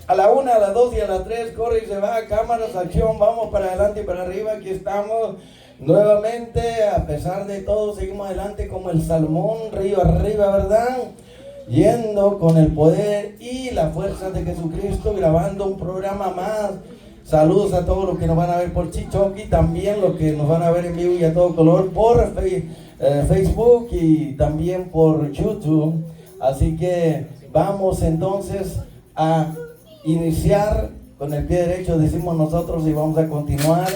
A la 1, a las 2 y a las 3, corre y se va, cámaras, acción, vamos para adelante y para arriba, aquí estamos nuevamente, a pesar de todo, seguimos adelante como el salmón, río arriba, ¿verdad? Yendo con el poder y la fuerza de Jesucristo, grabando un programa más. Saludos a todos los que nos van a ver por TikTok y también los que nos van a ver en vivo y a todo color por Facebook y también por YouTube. Así que vamos entonces a iniciar con el pie derecho, decimos nosotros, y vamos a continuar,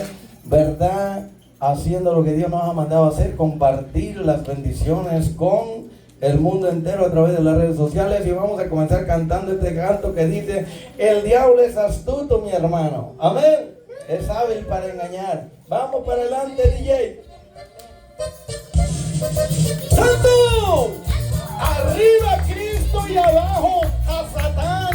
¿verdad? Haciendo lo que Dios nos ha mandado a hacer, compartir las bendiciones con el mundo entero a través de las redes sociales. Y vamos a comenzar cantando este canto que dice: el diablo es astuto, mi hermano, amén, es hábil para engañar. Vamos para adelante, DJ. ¡Santo! Arriba Cristo y abajo a Satán.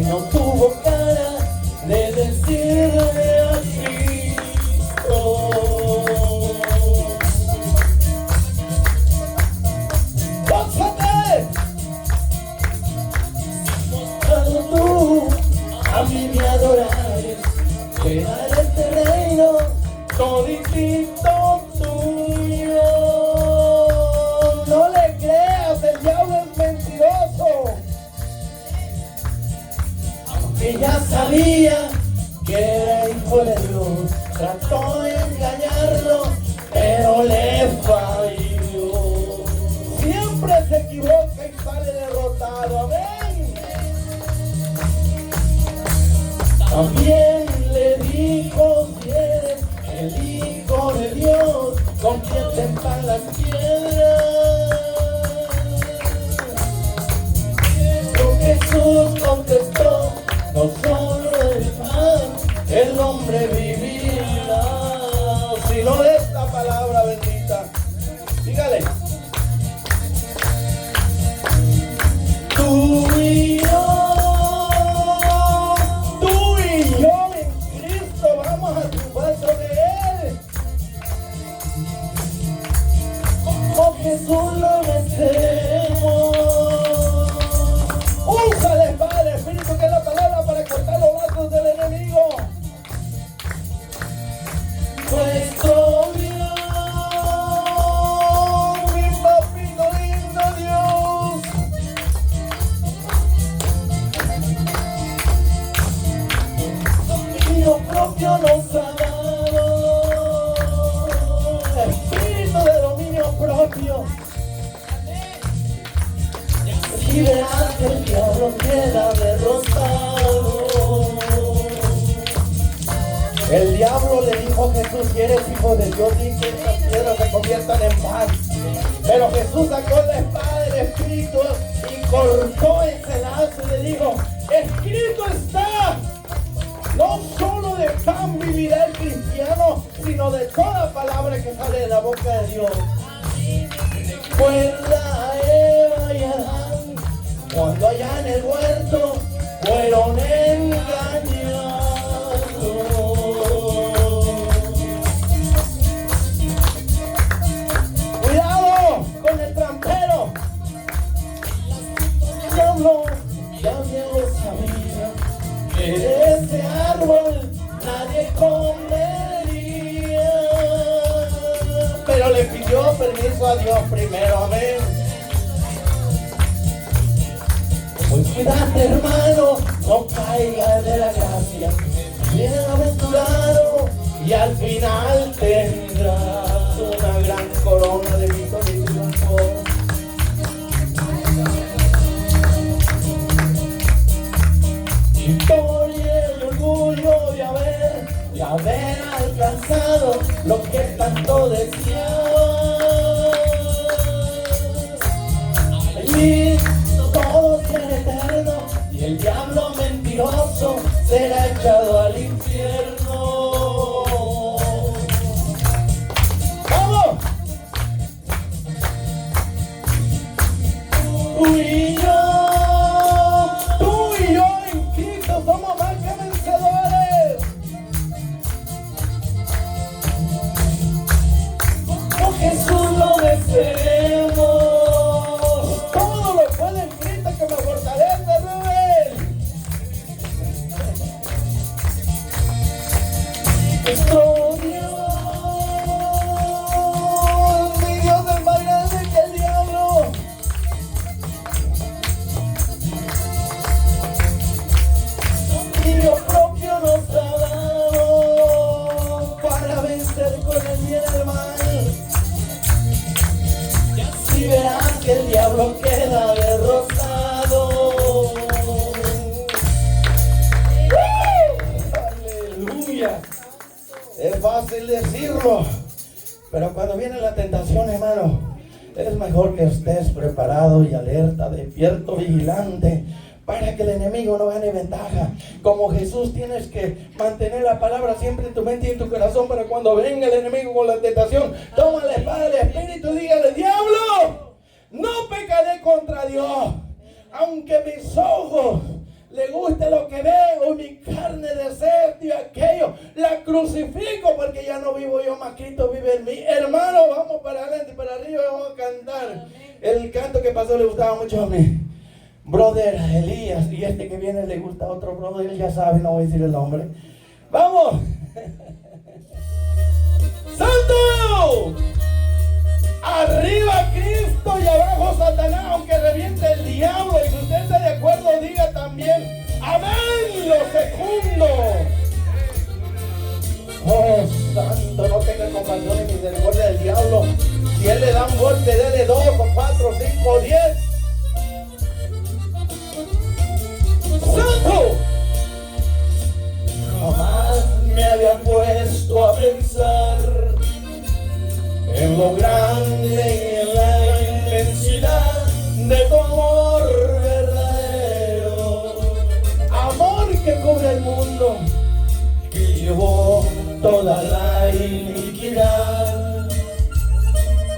No tuvo cara de decirle a Cristo: ¡gózate! Cuando tú a mí me adorares, te daré este reino toditito tuyo. No le creas, el diablo es mentiroso. Ella sabía que era hijo de Dios, trató de engañarlo, pero le falló. Siempre se equivoca y sale derrotado, amén. También le dijo: si eres el hijo de Dios, conviértete en las piedras. Pero Jesús contestó: no solo el pan, el hombre vivirá, sino de esta palabra bendita. Dígale. Tú y yo en Cristo vamos a triunfar sobre Él. Como Jesús lo merecemos. Usa la espada del Espíritu, que es la palabra, para cortar los lazos del enemigo. Nuestro Dios, mi papito lindo Dios. Dominio propio nos ha dado. Espíritu de dominio propio. Y verás que el diablo queda derrotado. El diablo le dijo a Jesús: si eres hijo de Dios, di que estas piedras se conviertan en pan. Pero Jesús sacó la espada del Espíritu y cortó ese lazo y le dijo: escrito está. No solo de pan vivirá el cristiano, sino de toda palabra que sale de la boca de Dios. Recuerda a Eva y Adán, cuando allá en el huerto fueron engañados. Cuidado con el trampero. El diablo ya Dios sabía que de ese árbol nadie comería, pero le pidió permiso a Dios primero, amén. Pues cuídate, hermano, no caigas de la gracia. Bienaventurado, y al final tendrás una gran corona de victoria y triunfo. Por el orgullo de haber alcanzado lo que tanto deseaba. Todo ser eterno y el diablo mentir. mentiroso será echado al infierno. ¡Vamos! Tú y yo en Cristo somos más que vencedores. Con Jesús lo deseemos. Todo lo puedo en Cristo que me fortalece, Rubén. Nuestro Dios, mi Dios es más grande que el diablo. Dios propio nos ha dado para vencer con el bien y el mal. Y así verás que el diablo queda derrotado. ¡Aleluya! Es fácil decirlo, pero cuando viene la tentación, hermano, es mejor que estés preparado y alerta, despierto, vigilante, para que el enemigo no gane ventaja. Como Jesús, tienes que mantener la palabra siempre en tu mente y en tu corazón, para cuando venga el enemigo con la tentación, toma la espada del Espíritu y dígale: diablo, no pecaré contra Dios, aunque mis ojos le guste lo que veo, mi carne desea esto y aquello, la crucifico, porque ya no vivo yo, más Cristo vive en mí. Hermano, vamos para adelante y para arriba, vamos a cantar el canto que pasó, le gustaba mucho a mí. Brother Elías, y este que viene le gusta a otro brother, él ya sabe, no voy a decir el nombre. ¡Vamos! ¡Santo! Arriba Cristo y abajo Satanás, aunque reviente el diablo. Y si usted está de acuerdo, diga también amén, lo segundo. Oh, santo, no tenga compasión ni misericordia del diablo. Si él le da un golpe, dele 2 o 4, 5 o 10. ¡Santo! Jamás me había puesto a pensar en lo grande y en la inmensidad de tu amor verdadero. Amor que cubre el mundo, que llevó toda la iniquidad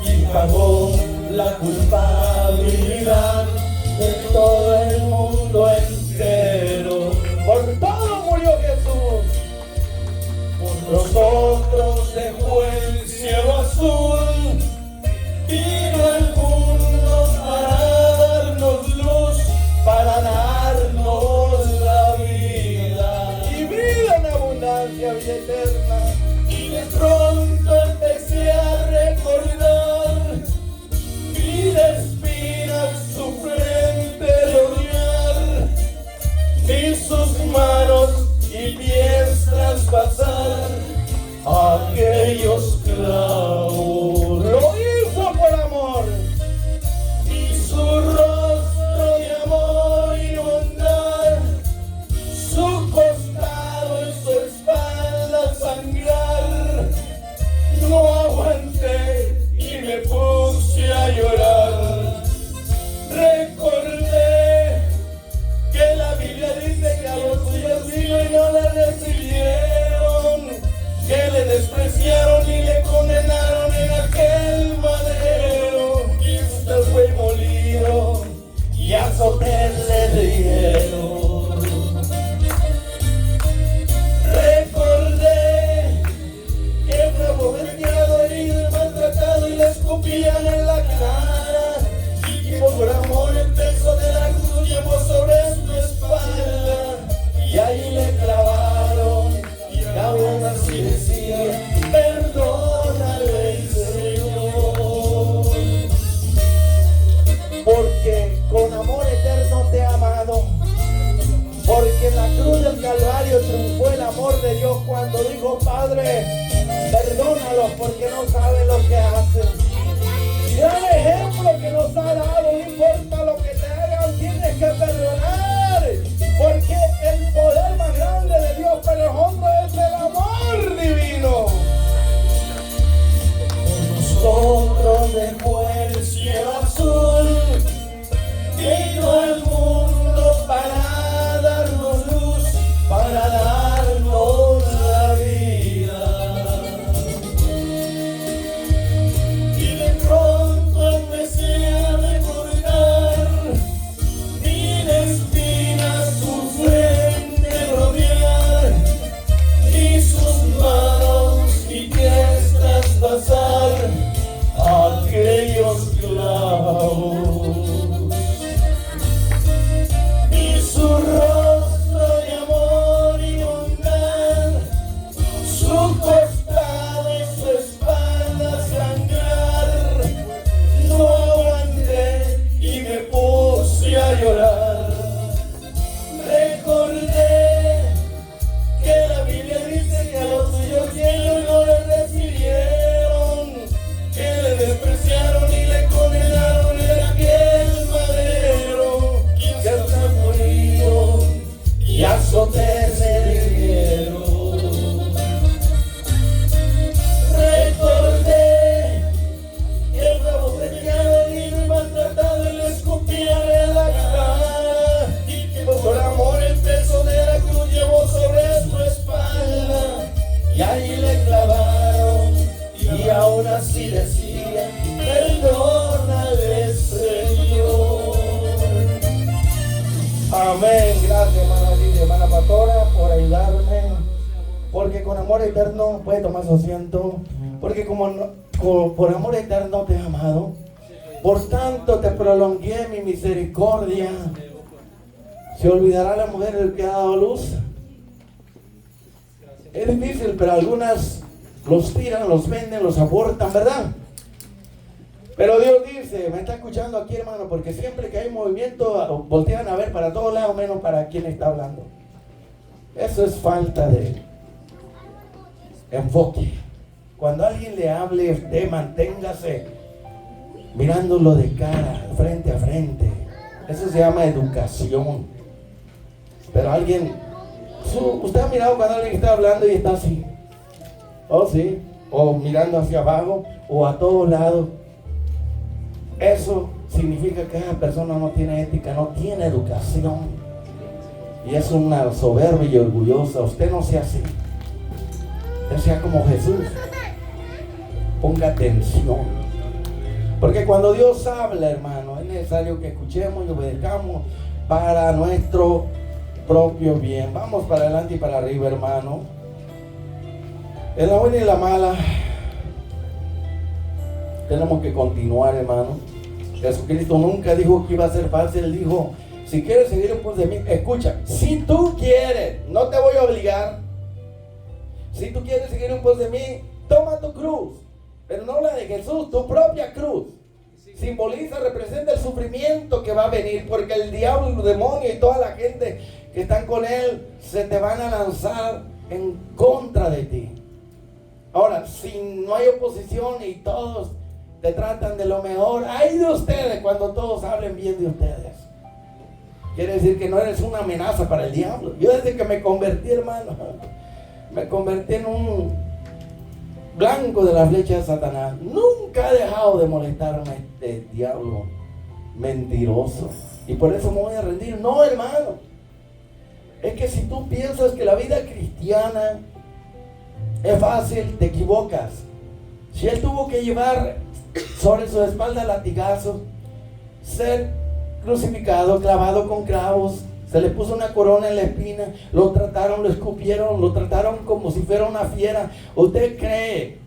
y pagó la culpabilidad de todo el mundo entero. Por todo murió Jesús, por nosotros dejó el cielo azul, vino al mundo para darnos luz, para darnos la vida y vida en abundancia, vida eterna. Y de pronto empecé a recordar vida espinas, su frente rodear, y sus manos y pies traspasar aquellos clavos. Lo hizo por amor, y su rostro de amor y bondad, su costado y su espalda sangrar. No aguanté y me puse a llorar. Recordé que la Biblia dice que a los suyos vino y no le recibieron, que le despreciaron y le condenaron en aquel madero. Cristo fue molido y azotes le dieron. Recordé que fue aborrecido, herido y maltratado, y le escupían en la cara, y por amor el peso de la cruz llevó sobre su espalda, y ahí le clavaron, y aún así decía: perdónale, Señor, porque con amor eterno te he amado. Porque en la cruz del Calvario triunfó el amor de Dios cuando dijo: Padre, perdónalos porque no saben lo que hacen. Gran ejemplo que nos ha dado, no importa lo que te hagan, tienes que perdonar, porque el poder más grande de Dios para nosotros es el amor divino. Nosotros dejó el cielo azul, vino al mundo para darnos luz, Amén. Gracias, hermana Lidia, hermana pastora, por ayudarme. Porque con amor eterno, puede tomar su asiento. Porque por amor eterno te he amado. Por tanto te prolongué mi misericordia. ¿Se olvidará la mujer del que ha dado luz? Es difícil, pero algunas los tiran, los venden, los abortan, ¿verdad? Pero Dios dice, me está escuchando aquí, hermano, porque siempre que hay movimiento, voltean a ver para todos lados, menos para quien está hablando. Eso es falta de enfoque. Cuando alguien le hable, usted manténgase mirándolo de cara, frente a frente. Eso se llama educación. Pero alguien, usted ha mirado cuando alguien está hablando y está así. Oh, sí. O mirando hacia abajo, o a todos lados. Eso significa que esa persona no tiene ética, no tiene educación. Y es una soberbia y orgullosa. Usted no sea así. Usted sea como Jesús. Ponga atención. Porque cuando Dios habla, hermano, es necesario que escuchemos y obedezcamos para nuestro propio bien. Vamos para adelante y para arriba, hermano. En la buena y la mala tenemos que continuar, hermano. Jesucristo nunca dijo que iba a ser fácil. Él dijo, si quieres seguir en pos de mí, escucha, si tú quieres, no te voy a obligar. Si tú quieres seguir en pos de mí, toma tu cruz. Pero no la de Jesús, tu propia cruz. Simboliza, representa el sufrimiento que va a venir, porque el diablo, los demonios y toda la gente que están con él se te van a lanzar en contra de ti. Ahora, si no hay oposición y todos te tratan de lo mejor, ay de ustedes cuando todos hablen bien de ustedes. Quiere decir que no eres una amenaza para el diablo. Yo desde que me convertí, hermano, me convertí en un blanco de la flecha de Satanás. Nunca he dejado de molestarme a este diablo mentiroso. Y por eso me voy a rendir. No, hermano. Es que si tú piensas que la vida cristiana es fácil, te equivocas. Si él tuvo que llevar sobre su espalda latigazos, ser crucificado, clavado con clavos, se le puso una corona en la espina, lo trataron, lo escupieron, lo trataron como si fuera una fiera. ¿Usted cree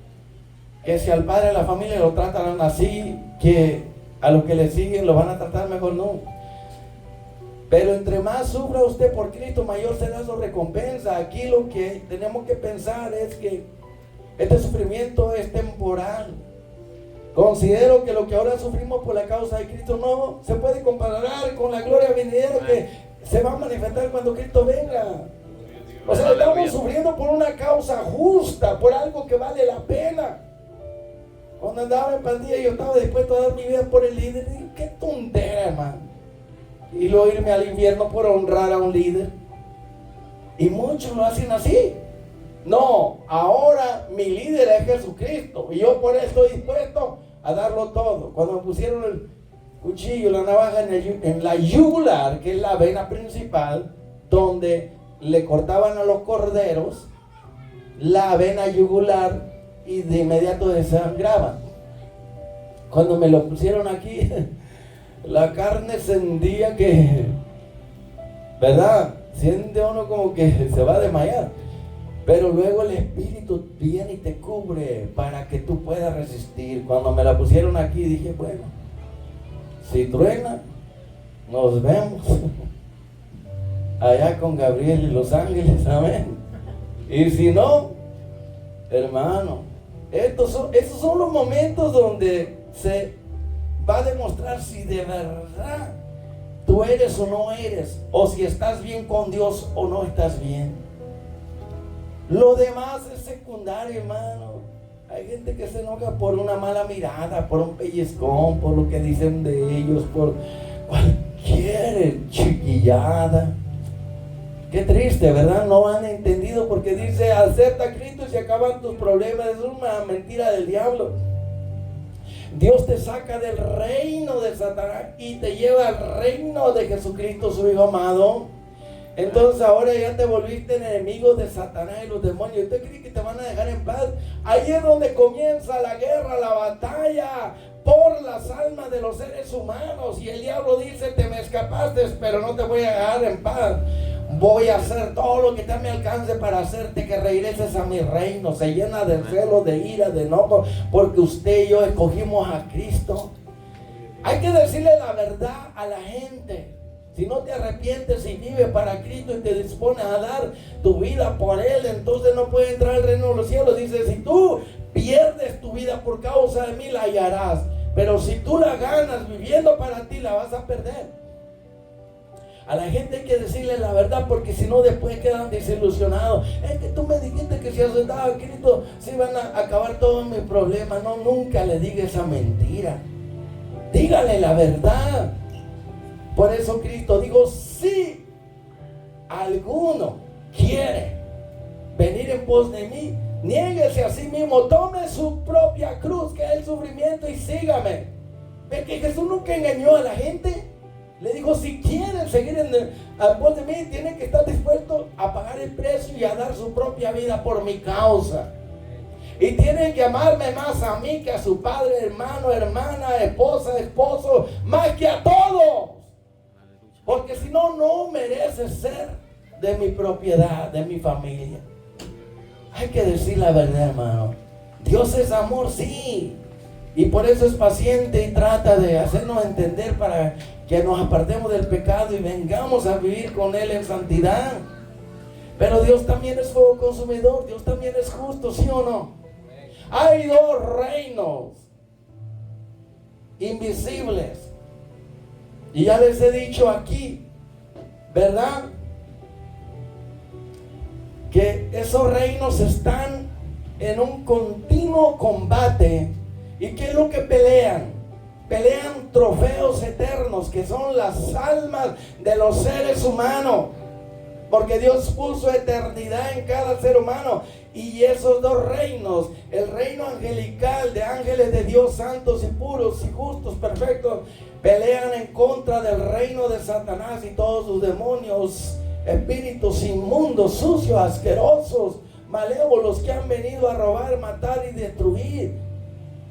que si al padre de la familia lo tratan así, que a los que le siguen lo van a tratar mejor? No. Pero entre más sufra usted por Cristo, mayor será su recompensa. Aquí lo que tenemos que pensar es que este sufrimiento es temporal. Considero que lo que ahora sufrimos por la causa de Cristo no se puede comparar con la gloria venidera que se va a manifestar cuando Cristo venga. O sea, estamos sufriendo por una causa justa, por algo que vale la pena. Cuando andaba en pandilla yo estaba dispuesto a dar mi vida por el líder. Y digo, qué tontera, hermano. Y luego irme al infierno por honrar a un líder. Y muchos lo hacen así. No, ahora mi líder es Jesucristo y yo por eso estoy dispuesto a darlo todo. Cuando me pusieron el cuchillo, la navaja en la yugular, que es la vena principal, donde le cortaban a los corderos la vena yugular y de inmediato desangraban. Cuando me lo pusieron aquí, la carne sentía que, ¿verdad? Siente uno como que se va a desmayar. Pero luego el Espíritu viene y te cubre para que tú puedas resistir. Cuando me la pusieron aquí dije, bueno, si truena, nos vemos allá con Gabriel y los ángeles, amén. Y si no, hermano, esos son los momentos donde se va a demostrar si de verdad tú eres o no eres, o si estás bien con Dios o no estás bien. Lo demás es secundario, hermano. Hay gente que se enoja por una mala mirada, por un pellizcón, por lo que dicen de ellos, por cualquier chiquillada. Qué triste, ¿verdad? No han entendido porque dice, acepta a Cristo y se acaban tus problemas. Es una mentira del diablo. Dios te saca del reino de Satanás y te lleva al reino de Jesucristo, su Hijo amado. Entonces ahora ya te volviste enemigo de Satanás y los demonios. ¿Usted cree que te van a dejar en paz? Ahí es donde comienza la guerra, la batalla. por las almas de los seres humanos. Y el diablo dice: te me escapaste, pero no te voy a dejar en paz. Voy a hacer todo lo que está a mi alcance para hacerte que regreses a mi reino. Se llena de celo, de ira, de enojo, porque usted y yo escogimos a Cristo. Hay que decirle la verdad a la gente. Si no te arrepientes y vives para Cristo y te dispones a dar tu vida por Él, entonces no puedes entrar al reino de los cielos. Dice: si tú pierdes tu vida por causa de mí, la hallarás. Pero si tú la ganas viviendo para ti, la vas a perder. A la gente hay que decirle la verdad, porque si no después quedan desilusionados. Es que tú me dijiste que si aceptaba a Cristo se iban a acabar todos mis problemas. No, nunca le diga esa mentira. Dígale la verdad. Por eso Cristo dijo: si alguno quiere venir en pos de mí, niéguese a sí mismo, tome su propia cruz, que es el sufrimiento, y sígame. ¿Ve que Jesús nunca engañó a la gente? Le dijo: si quieren seguir en pos de mí, tienen que estar dispuestos a pagar el precio y a dar su propia vida por mi causa. Y tienen que amarme más a mí que a su padre, hermano, hermana, esposa, esposo, más que a todos. Porque si no, no merece ser de mi propiedad, de mi familia. Hay que decir la verdad, hermano. Dios es amor, sí. Y por eso es paciente y trata de hacernos entender para que nos apartemos del pecado y vengamos a vivir con Él en santidad. Pero Dios también es fuego consumidor. Dios también es justo, ¿sí o no? Hay dos reinos invisibles. Y ya les he dicho aquí, ¿verdad?, que esos reinos están en un continuo combate. ¿Y qué es lo que pelean? Pelean trofeos eternos, que son las almas de los seres humanos. Porque Dios puso eternidad en cada ser humano. Y esos dos reinos, el reino angelical de ángeles de Dios santos y puros y justos, perfectos, pelean en contra del reino de Satanás y todos sus demonios, espíritus inmundos, sucios, asquerosos, malévolos, que han venido a robar, matar y destruir.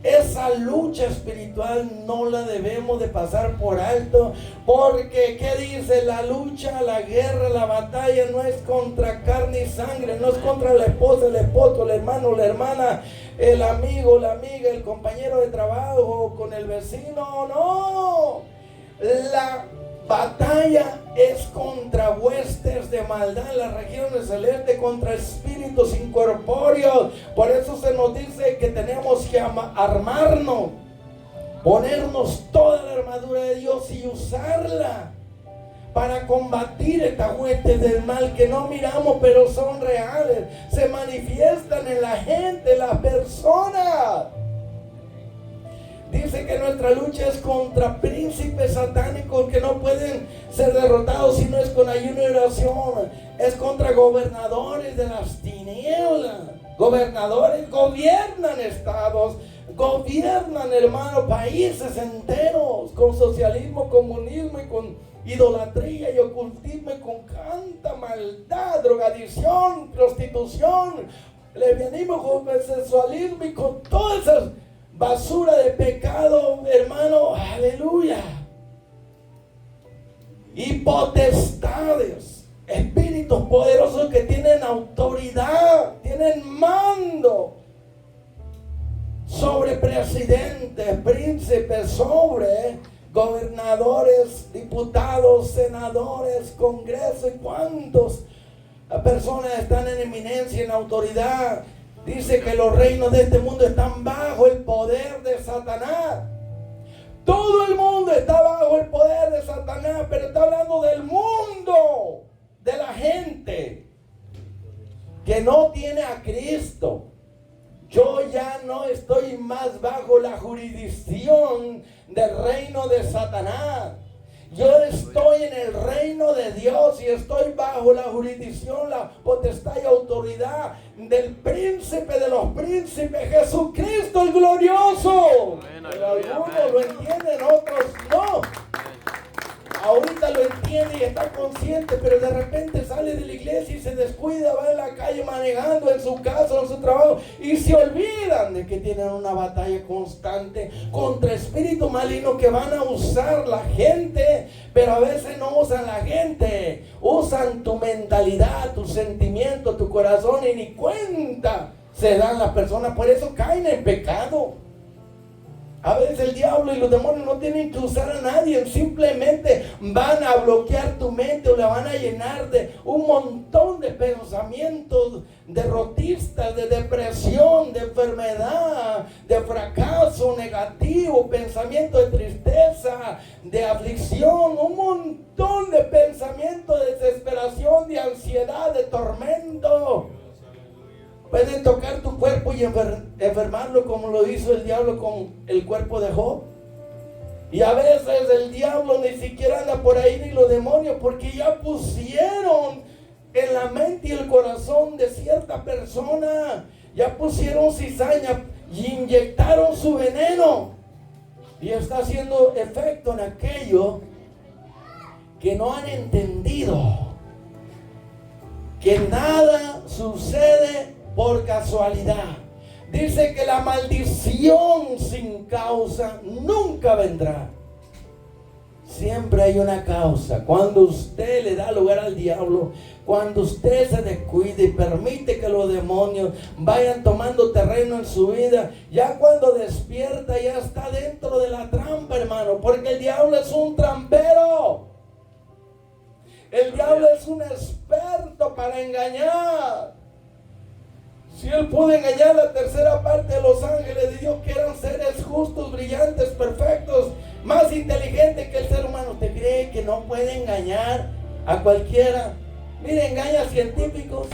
Esa lucha espiritual no la debemos de pasar por alto, porque ¿qué dice? La lucha, la guerra, la batalla no es contra carne y sangre, no es contra la esposa, el esposo, el hermano, la hermana, el amigo, la amiga, el compañero de trabajo, con el vecino, no. La batalla es contra huestes de maldad en las regiones celestes, contra espíritus incorpóreos. Por eso se nos dice que tenemos que armarnos, ponernos toda la armadura de Dios y usarla para combatir estas huestes del mal que no miramos, pero son reales, se manifiestan en la gente, en las personas. Dice que nuestra lucha es contra príncipes satánicos que no pueden ser derrotados si no es con ayuno y oración. Es contra gobernadores de las tinieblas. Gobernadores gobiernan estados, gobiernan, hermano, países enteros, con socialismo, comunismo y con idolatría y ocultismo y con tanta maldad, drogadicción, prostitución, lesbianismo, homosexualismo y con todas esas basura de pecado, hermano, aleluya. Y potestades, espíritus poderosos que tienen autoridad, tienen mando sobre presidentes, príncipes, sobre gobernadores, diputados, senadores, congreso, y cuántas personas están en eminencia, en autoridad. Dice que los reinos de este mundo están bajo el poder de Satanás. Todo el mundo está bajo el poder de Satanás, pero está hablando del mundo, de la gente que no tiene a Cristo. Yo ya no estoy más bajo la jurisdicción del reino de Satanás. Yo estoy en el reino de Dios y estoy bajo la jurisdicción, la potestad y autoridad del príncipe de los príncipes, Jesucristo el glorioso. Pero algunos lo entienden, otros no. ahorita lo entiende y está consciente, pero de repente sale de la iglesia y se descuida, va en la calle manejando, en su casa, en su trabajo, y se olvidan de que tienen una batalla constante contra espíritus malignos que van a usar la gente, pero a veces no usan la gente, usan tu mentalidad, tu sentimiento, tu corazón, y ni cuenta se dan las personas, por eso caen en pecado. A veces el diablo y los demonios no tienen que usar a nadie, simplemente van a bloquear tu mente o la van a llenar de un montón de pensamientos derrotistas, de depresión, de enfermedad, de fracaso negativo, pensamiento de tristeza, de aflicción, un montón de pensamientos de desesperación, de ansiedad, de tormento. Pueden tocar tu cuerpo y enfermarlo como lo hizo el diablo con el cuerpo de Job. Y a veces el diablo ni siquiera anda por ahí ni los demonios, porque ya pusieron en la mente y el corazón de cierta persona, ya pusieron cizaña y inyectaron su veneno. Y está haciendo efecto en aquello que no han entendido, que nada sucede por casualidad. Dice que la maldición sin causa nunca vendrá. Siempre hay una causa. Cuando usted le da lugar al diablo, cuando usted se descuide y permite que los demonios vayan tomando terreno en su vida, ya cuando despierta ya está dentro de la trampa, hermano, porque el diablo es un trampero. El diablo es un experto para engañar. Si él pudo engañar la tercera parte de los ángeles de Dios, que eran seres justos, brillantes, perfectos, más inteligentes que el ser humano, ¿usted cree que no puede engañar a cualquiera? Mire, engaña a científicos,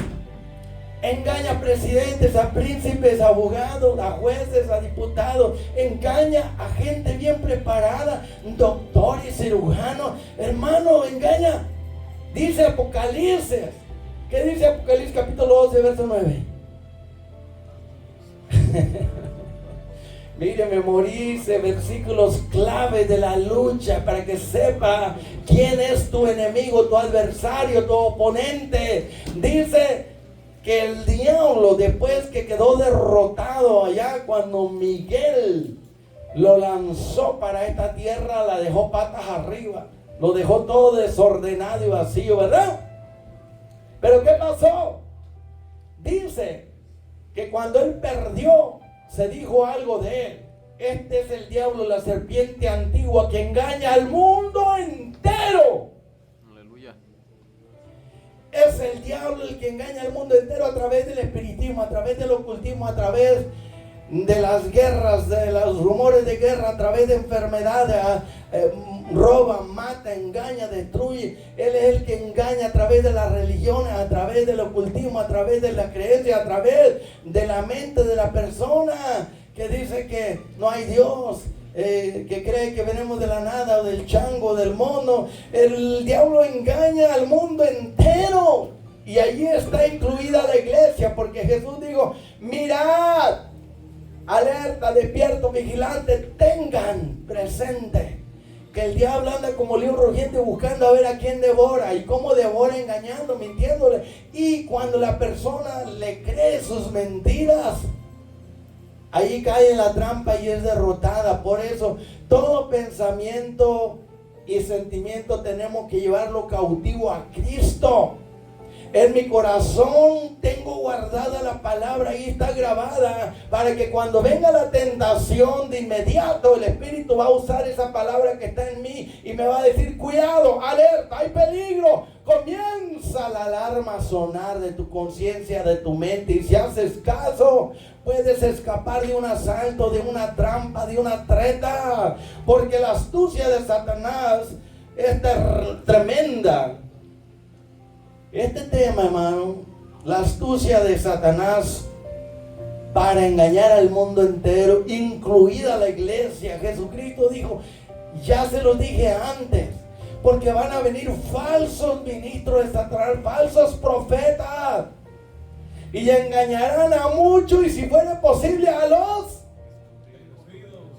engaña a presidentes, a príncipes, a abogados, a jueces, a diputados, engaña a gente bien preparada, doctores, cirujanos, hermano, engaña. Dice Apocalipsis, ¿qué dice Apocalipsis capítulo 12, verso 9? Mire, memorice versículos clave de la lucha para que sepa quién es tu enemigo, tu adversario, tu oponente. Dice que el diablo, después que quedó derrotado allá cuando Miguel lo lanzó para esta tierra, la dejó patas arriba, lo dejó todo desordenado y vacío, ¿verdad? Pero ¿qué pasó? Dice que cuando él perdió, se dijo algo de él. Este es el diablo, la serpiente antigua que engaña al mundo entero. Aleluya. Es el diablo el que engaña al mundo entero a través del espiritismo, a través del ocultismo, a través de las guerras, de los rumores de guerra, a través de enfermedades, roba, mata, engaña, destruye. Él es el que engaña a través de las religiones, a través del ocultismo, a través de la creencia, a través de la mente de la persona que dice que no hay Dios, que cree que venimos de la nada, o del chango, del mono. El diablo engaña al mundo entero, y allí está incluida la iglesia, porque Jesús dijo: mirad, alerta, despierto, vigilante, tengan presente que el diablo anda como león rugiente buscando a ver a quién devora. ¿Y cómo devora? Engañando, mintiéndole. Y cuando la persona le cree sus mentiras, ahí cae en la trampa y es derrotada. Por eso todo pensamiento y sentimiento tenemos que llevarlo cautivo a Cristo. En mi corazón tengo guardada la palabra, ahí está grabada, para que cuando venga la tentación, de inmediato el Espíritu va a usar esa palabra que está en mí y me va a decir: cuidado, alerta, hay peligro. Comienza la alarma a sonar de tu conciencia, de tu mente, y si haces caso, puedes escapar de un asalto, de una trampa, de una treta, porque la astucia de Satanás es tremenda. Este tema, hermano, la astucia de Satanás para engañar al mundo entero, incluida la iglesia. Jesucristo dijo: ya se lo dije antes, porque van a venir falsos ministros de Satanás, falsos profetas, y engañarán a muchos, y si fuera posible a los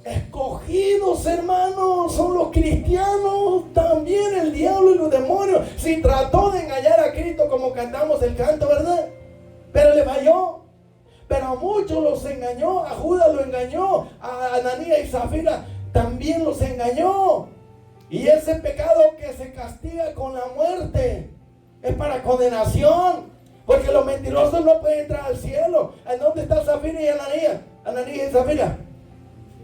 escogidos. escogidos, hermanos, son los cristianos, también el diablo y los demonios. Si trató de engañar a Cristo como cantamos el canto, ¿verdad? Pero le falló. Pero a muchos los engañó, a Judas lo engañó, a Ananías y Zafira también los engañó. Y ese pecado que se castiga con la muerte es para condenación, porque los mentirosos no pueden entrar al cielo. ¿En dónde está Zafira y Ananías? Ananías y Zafira.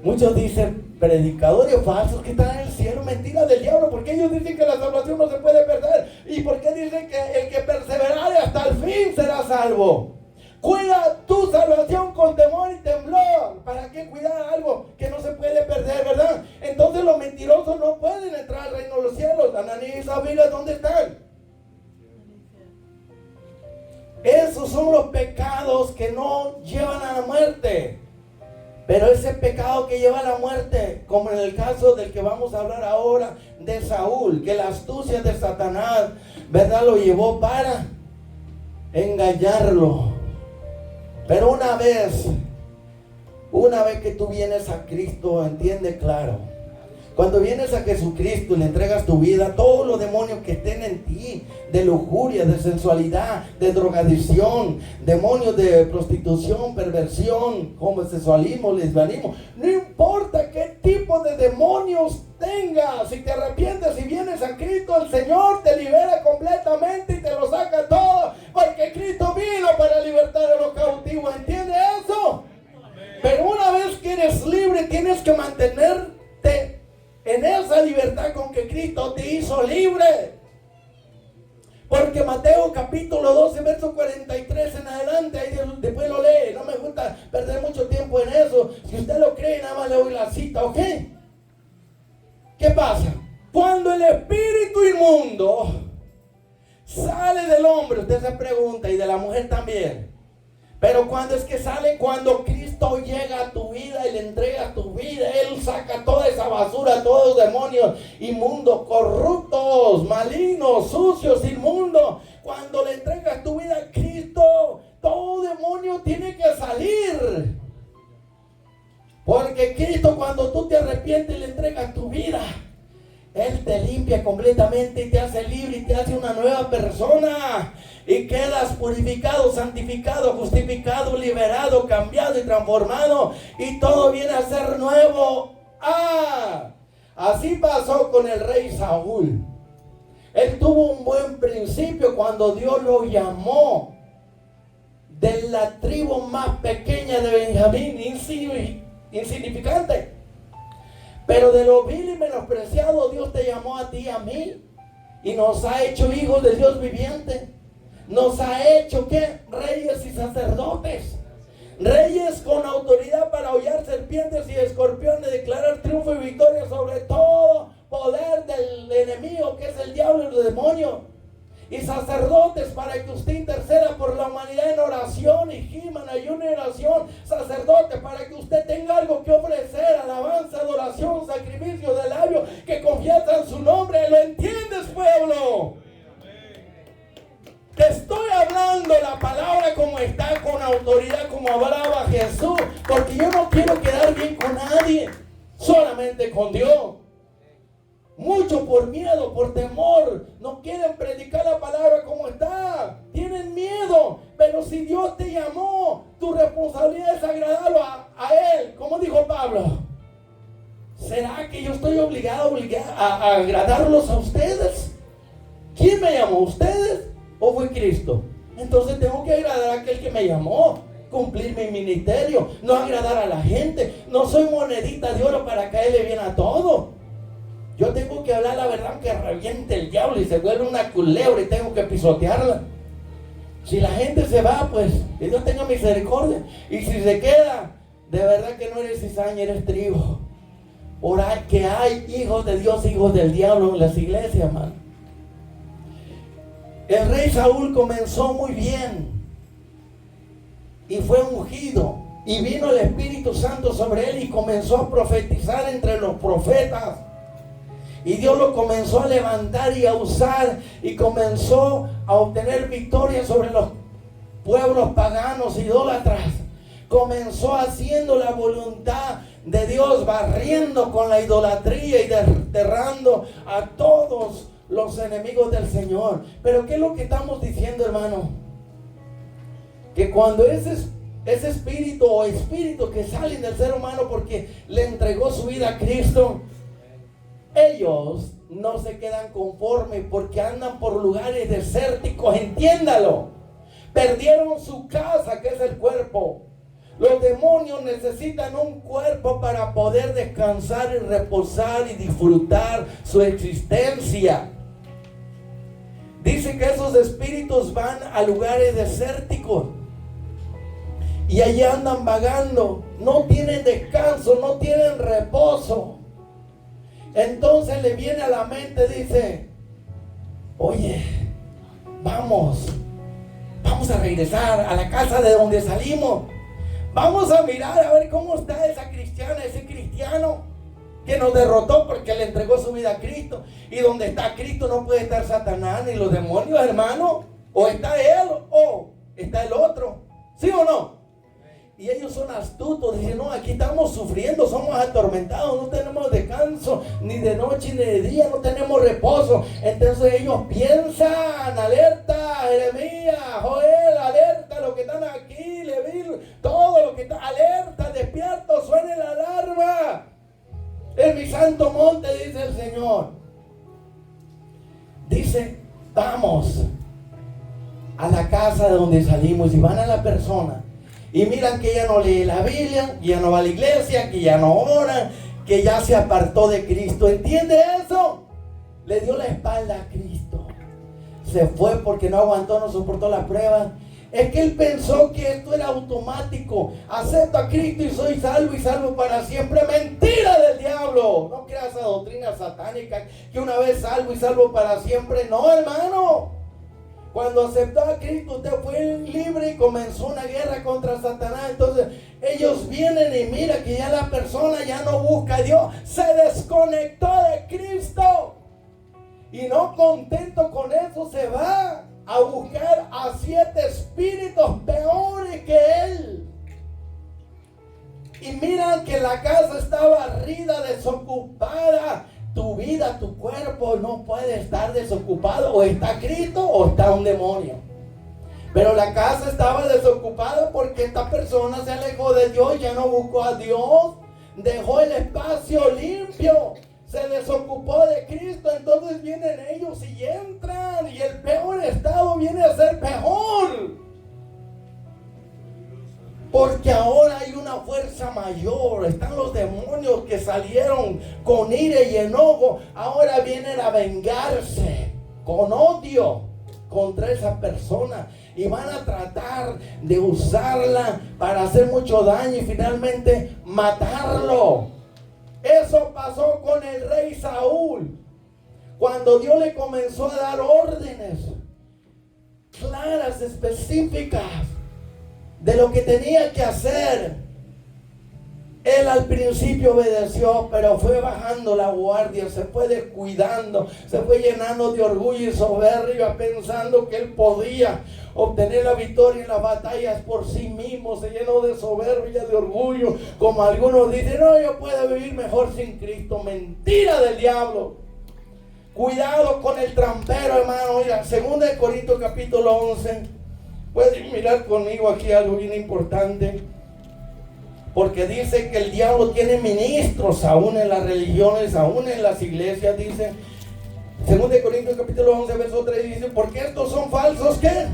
Muchos dicen, predicadores falsos que están en el cielo, mentira del diablo, porque ellos dicen que la salvación no se puede perder. ¿Y por qué dicen que el que perseverare hasta el fin será salvo? Cuida tu salvación con temor y temblor. ¿Para qué cuidar algo que no se puede perder, verdad? Entonces los mentirosos no pueden entrar al reino de los cielos. Ananías y Zafira, ¿dónde están? Esos son los pecados que no llevan a la muerte. Pero ese pecado que lleva a la muerte, como en el caso del que vamos a hablar ahora, de Saúl, que la astucia de Satanás, ¿verdad?, lo llevó para engañarlo. Pero una vez que tú vienes a Cristo, entiende claro. Cuando vienes a Jesucristo y le entregas tu vida, todos los demonios que estén en ti, de lujuria, de sensualidad, de drogadicción, demonios de prostitución, perversión, homosexualismo, lesbianismo, no importa qué tipo de demonios tengas, si te arrepientes y vienes a Cristo, el Señor te libera completamente y te lo saca todo, porque Cristo vino para libertar a los cautivos, ¿entiendes eso? Pero una vez que eres libre, tienes que mantenerte en esa libertad con que Cristo te hizo libre. Porque Mateo capítulo 12, verso 43 en adelante, ahí después lo lee. No me gusta perder mucho tiempo en eso. Si usted lo cree, nada más le doy la cita, ¿ok? ¿Qué pasa? Cuando el espíritu inmundo sale del hombre, usted se pregunta, y de la mujer también. Pero cuando es que sale, cuando Cristo llega a tu vida y le entrega tu vida, Él saca toda esa basura, todos los demonios inmundos, corruptos, malignos, sucios, inmundos. Cuando le entregas tu vida a Cristo, todo demonio tiene que salir. Porque Cristo, cuando tú te arrepientes y le entregas tu vida, Él te limpia completamente y te hace libre y te hace una nueva persona. Y quedas purificado, santificado, justificado, liberado, cambiado y transformado. Y todo viene a ser nuevo. Así pasó con el rey Saúl. Él tuvo un buen principio cuando Dios lo llamó de la tribu más pequeña de Benjamín, insignificante. Pero de lo vil y menospreciado, Dios te llamó a ti y a mí. Y nos ha hecho hijos de Dios viviente. Nos ha hecho, ¿qué? Reyes y sacerdotes. Reyes con autoridad para hollar serpientes y escorpiones, declarar triunfo y victoria sobre todo poder del enemigo, que es el diablo y los demonios. Y sacerdotes para que usted interceda por la humanidad en oración y giman, ayuno y oración. Sacerdotes para que usted tenga algo que ofrecer, alabanza, adoración, sacrificio de labios que confiesan su nombre. ¿Lo entiendes, pueblo? Te estoy hablando la palabra como está, con autoridad, como hablaba Jesús, porque yo no quiero quedar bien con nadie, solamente con Dios. Muchos por miedo, por temor, no quieren predicar la palabra como está, tienen miedo. Pero si Dios te llamó, tu responsabilidad es agradarlo a Él, como dijo Pablo. ¿Será que yo estoy obligado a agradarlos a ustedes? ¿Quién me llamó? ¿Ustedes o fue Cristo? Entonces tengo que agradar a aquel que me llamó, cumplir mi ministerio, no agradar a la gente. No soy monedita de oro para caerle bien a todo. Yo tengo que hablar la verdad aunque reviente el diablo y se vuelve una culebra y tengo que pisotearla. Si la gente se va, pues que Dios tenga misericordia. Y si se queda, de verdad que no eres cizaña, eres trigo. Orar que hay hijos de Dios, hijos del diablo en las iglesias, hermano. El rey Saúl comenzó muy bien y fue ungido, y vino el Espíritu Santo sobre él y comenzó a profetizar entre los profetas. Y Dios lo comenzó a levantar y a usar, y comenzó a obtener victoria sobre los pueblos paganos, idólatras. Comenzó haciendo la voluntad de Dios, barriendo con la idolatría y desterrando a todos los enemigos del Señor. Pero ¿qué es lo que estamos diciendo, hermano? Que cuando ese espíritu o espíritu que salen del ser humano porque le entregó su vida a Cristo, ellos no se quedan conformes porque andan por lugares desérticos, entiéndalo. Perdieron su casa, que es el cuerpo. Los demonios necesitan un cuerpo para poder descansar y reposar y disfrutar su existencia. Dice que esos espíritus van a lugares desérticos y allí andan vagando, no tienen descanso, no tienen reposo. Entonces le viene a la mente, dice: oye, vamos a regresar a la casa de donde salimos. Vamos a mirar a ver cómo está esa cristiana, ese cristiano que nos derrotó porque le entregó su vida a Cristo. Y donde está Cristo no puede estar Satanás ni los demonios, hermano. O está él o está el otro. ¿Sí o no? Y ellos son astutos, dicen: no, aquí estamos sufriendo, somos atormentados, no tenemos descanso, ni de noche ni de día, no tenemos reposo. Entonces ellos piensan: alerta, Jeremías, Joel, alerta, los que están aquí, Leví, todo lo que está, alerta, despierto, suene la alarma. En mi santo monte, dice el Señor. Dice: vamos a la casa de donde salimos. Y van a la persona y miran que ya no lee la Biblia, que ya no va a la iglesia, que ya no ora, que ya se apartó de Cristo. ¿Entiende eso? Le dio la espalda a Cristo. Se fue porque no aguantó, no soportó la prueba. Es que él pensó que esto era automático. Acepto a Cristo y soy salvo y salvo para siempre. Mentira del diablo. No creas esa doctrina satánica que una vez salvo y salvo para siempre. No, hermano. Cuando aceptó a Cristo, usted fue libre y comenzó una guerra contra Satanás. Entonces ellos vienen y mira que ya la persona ya no busca a Dios, se desconectó de Cristo. Y no contento con eso, se va a buscar a 7 espíritus peores que él. Y miran que la casa está barrida, desocupada. Tu vida, tu cuerpo no puede estar desocupado. O está Cristo o está un demonio. Pero la casa estaba desocupada porque esta persona se alejó de Dios, ya no buscó a Dios, dejó el espacio limpio, se desocupó de Cristo. Entonces vienen ellos y entran, y el peor estado viene a ser peor. Porque ahora hay una fuerza mayor. Están los demonios que salieron con ira y enojo. Ahora vienen a vengarse con odio contra esa persona. Y van a tratar de usarla para hacer mucho daño y finalmente matarlo. Eso pasó con el rey Saúl. Cuando Dios le comenzó a dar órdenes claras, específicas, de lo que tenía que hacer, él al principio obedeció, pero fue bajando la guardia, se fue descuidando, se fue llenando de orgullo y soberbia, pensando que él podía obtener la victoria en las batallas por sí mismo. Se llenó de soberbia, de orgullo, como algunos dicen: no, yo puedo vivir mejor sin Cristo. Mentira del diablo. Cuidado con el trampero, hermano. Mira, 2 Corintios capítulo 11. Pueden mirar conmigo aquí algo bien importante, porque dice que el diablo tiene ministros aún en las religiones, aún en las iglesias. Dice 2 Corintios capítulo 11 verso 3, dice: porque estos son falsos, ¿qué?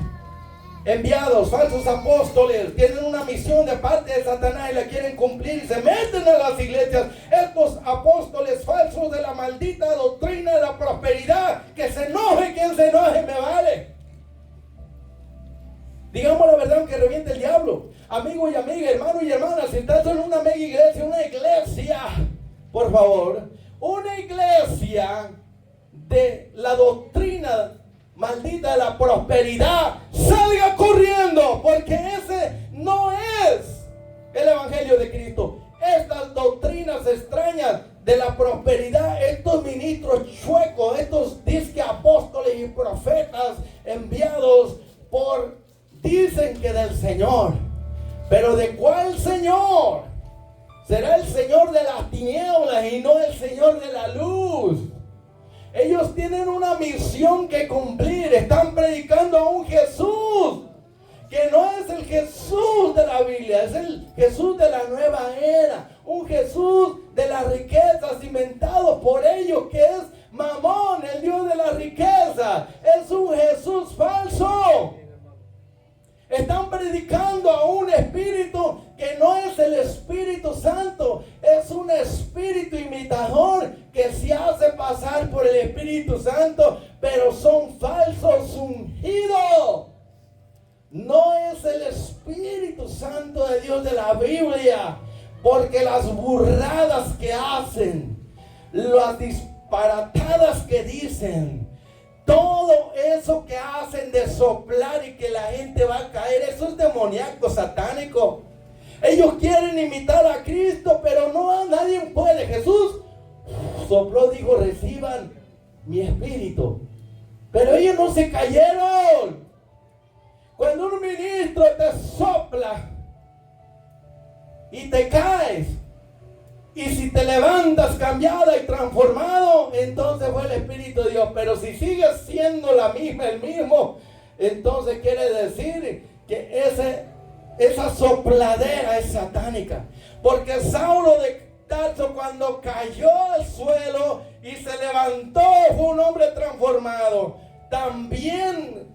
Enviados, falsos apóstoles, tienen una misión de parte de Satanás y la quieren cumplir y se meten a las iglesias. Estos apóstoles falsos de la maldita doctrina de la prosperidad, que se enoje quien se enoje, me vale. Digamos la verdad, aunque reviente el diablo. Amigo y amiga, hermano y hermana, si estás en una mega iglesia, por favor, una iglesia de la doctrina maldita de la prosperidad, salga corriendo, porque ese no es el evangelio de Cristo. Estas doctrinas extrañas de la prosperidad, estos ministros chuecos, estos disque apóstoles y profetas enviados dicen que del Señor. ¿Pero de cuál Señor? Será el Señor de las tinieblas y no el Señor de la luz. Ellos tienen una misión que cumplir. Están predicando a un Jesús que no es el Jesús de la Biblia, es el Jesús de la nueva era. Un Jesús de las riquezas inventado por ellos, que es Mamón, el Dios de la riqueza. Es un Jesús falso. Están predicando a un espíritu que no es el Espíritu Santo. Es un espíritu imitador que se hace pasar por el Espíritu Santo, pero son falsos ungidos. No es el Espíritu Santo de Dios de la Biblia, porque las burradas que hacen, las disparatadas que dicen, todo eso que hacen de soplar y que la gente va a caer, eso es demoníaco, satánico. Ellos quieren imitar a Cristo, pero no, nadie puede. Jesús sopló, dijo, reciban mi espíritu. Pero ellos no se cayeron. Cuando un ministro te sopla y te caes, y si te levantas cambiada y transformado, entonces fue el Espíritu de Dios. Pero si sigues siendo el mismo, entonces quiere decir que esa sopladera es satánica. Porque Saulo de Tarso, cuando cayó al suelo y se levantó, fue un hombre transformado. También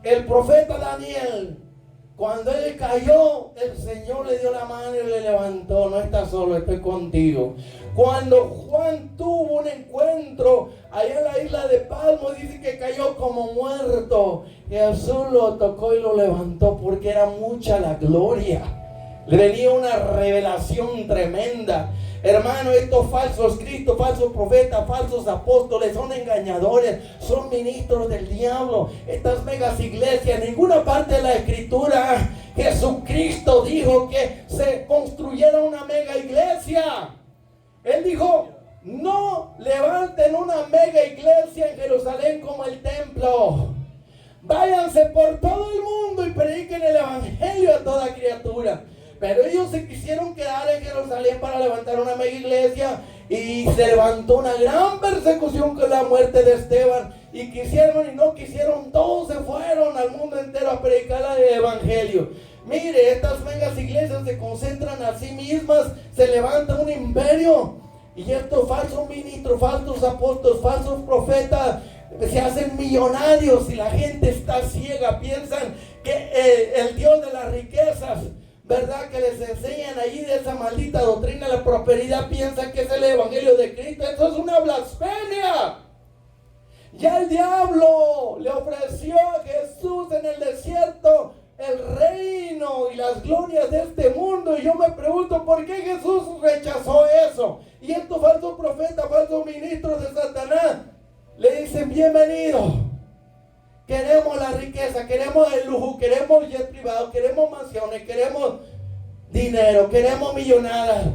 el profeta Daniel, cuando él cayó, el Señor le dio la mano y le levantó. No estás solo, estoy contigo. Cuando Juan tuvo un encuentro allá en la isla de Palmo, dice que cayó como muerto. Jesús lo tocó y lo levantó porque era mucha la gloria. Le venía una revelación tremenda. Hermano, estos falsos Cristos, falsos profetas, falsos apóstoles son engañadores, son ministros del diablo. Estas megas iglesias, en ninguna parte de la escritura Jesucristo dijo que se construyera una mega iglesia. Él dijo, no levanten una mega iglesia en Jerusalén como el templo. Váyanse por todo el mundo y prediquen el evangelio a toda criatura. Pero ellos se quisieron quedar en Jerusalén para levantar una mega iglesia, y se levantó una gran persecución con la muerte de Esteban, y quisieron y no quisieron, todos se fueron al mundo entero a predicar el evangelio. Mire, estas megas iglesias se concentran a sí mismas, se levanta un imperio, y estos falsos ministros, falsos apóstoles, falsos profetas se hacen millonarios, y la gente está ciega, piensan que el Dios de las riquezas, ¿verdad?, que les enseñan allí de esa maldita doctrina de la prosperidad, piensan que es el evangelio de Cristo. Eso es una blasfemia. Ya el diablo le ofreció a Jesús en el desierto el reino y las glorias de este mundo, y yo me pregunto por qué Jesús rechazó eso. Y estos falsos profetas, falsos ministros de Satanás le dicen, bienvenido. Queremos la riqueza, queremos el lujo, queremos jet privado, queremos mansiones, queremos dinero, queremos millonadas.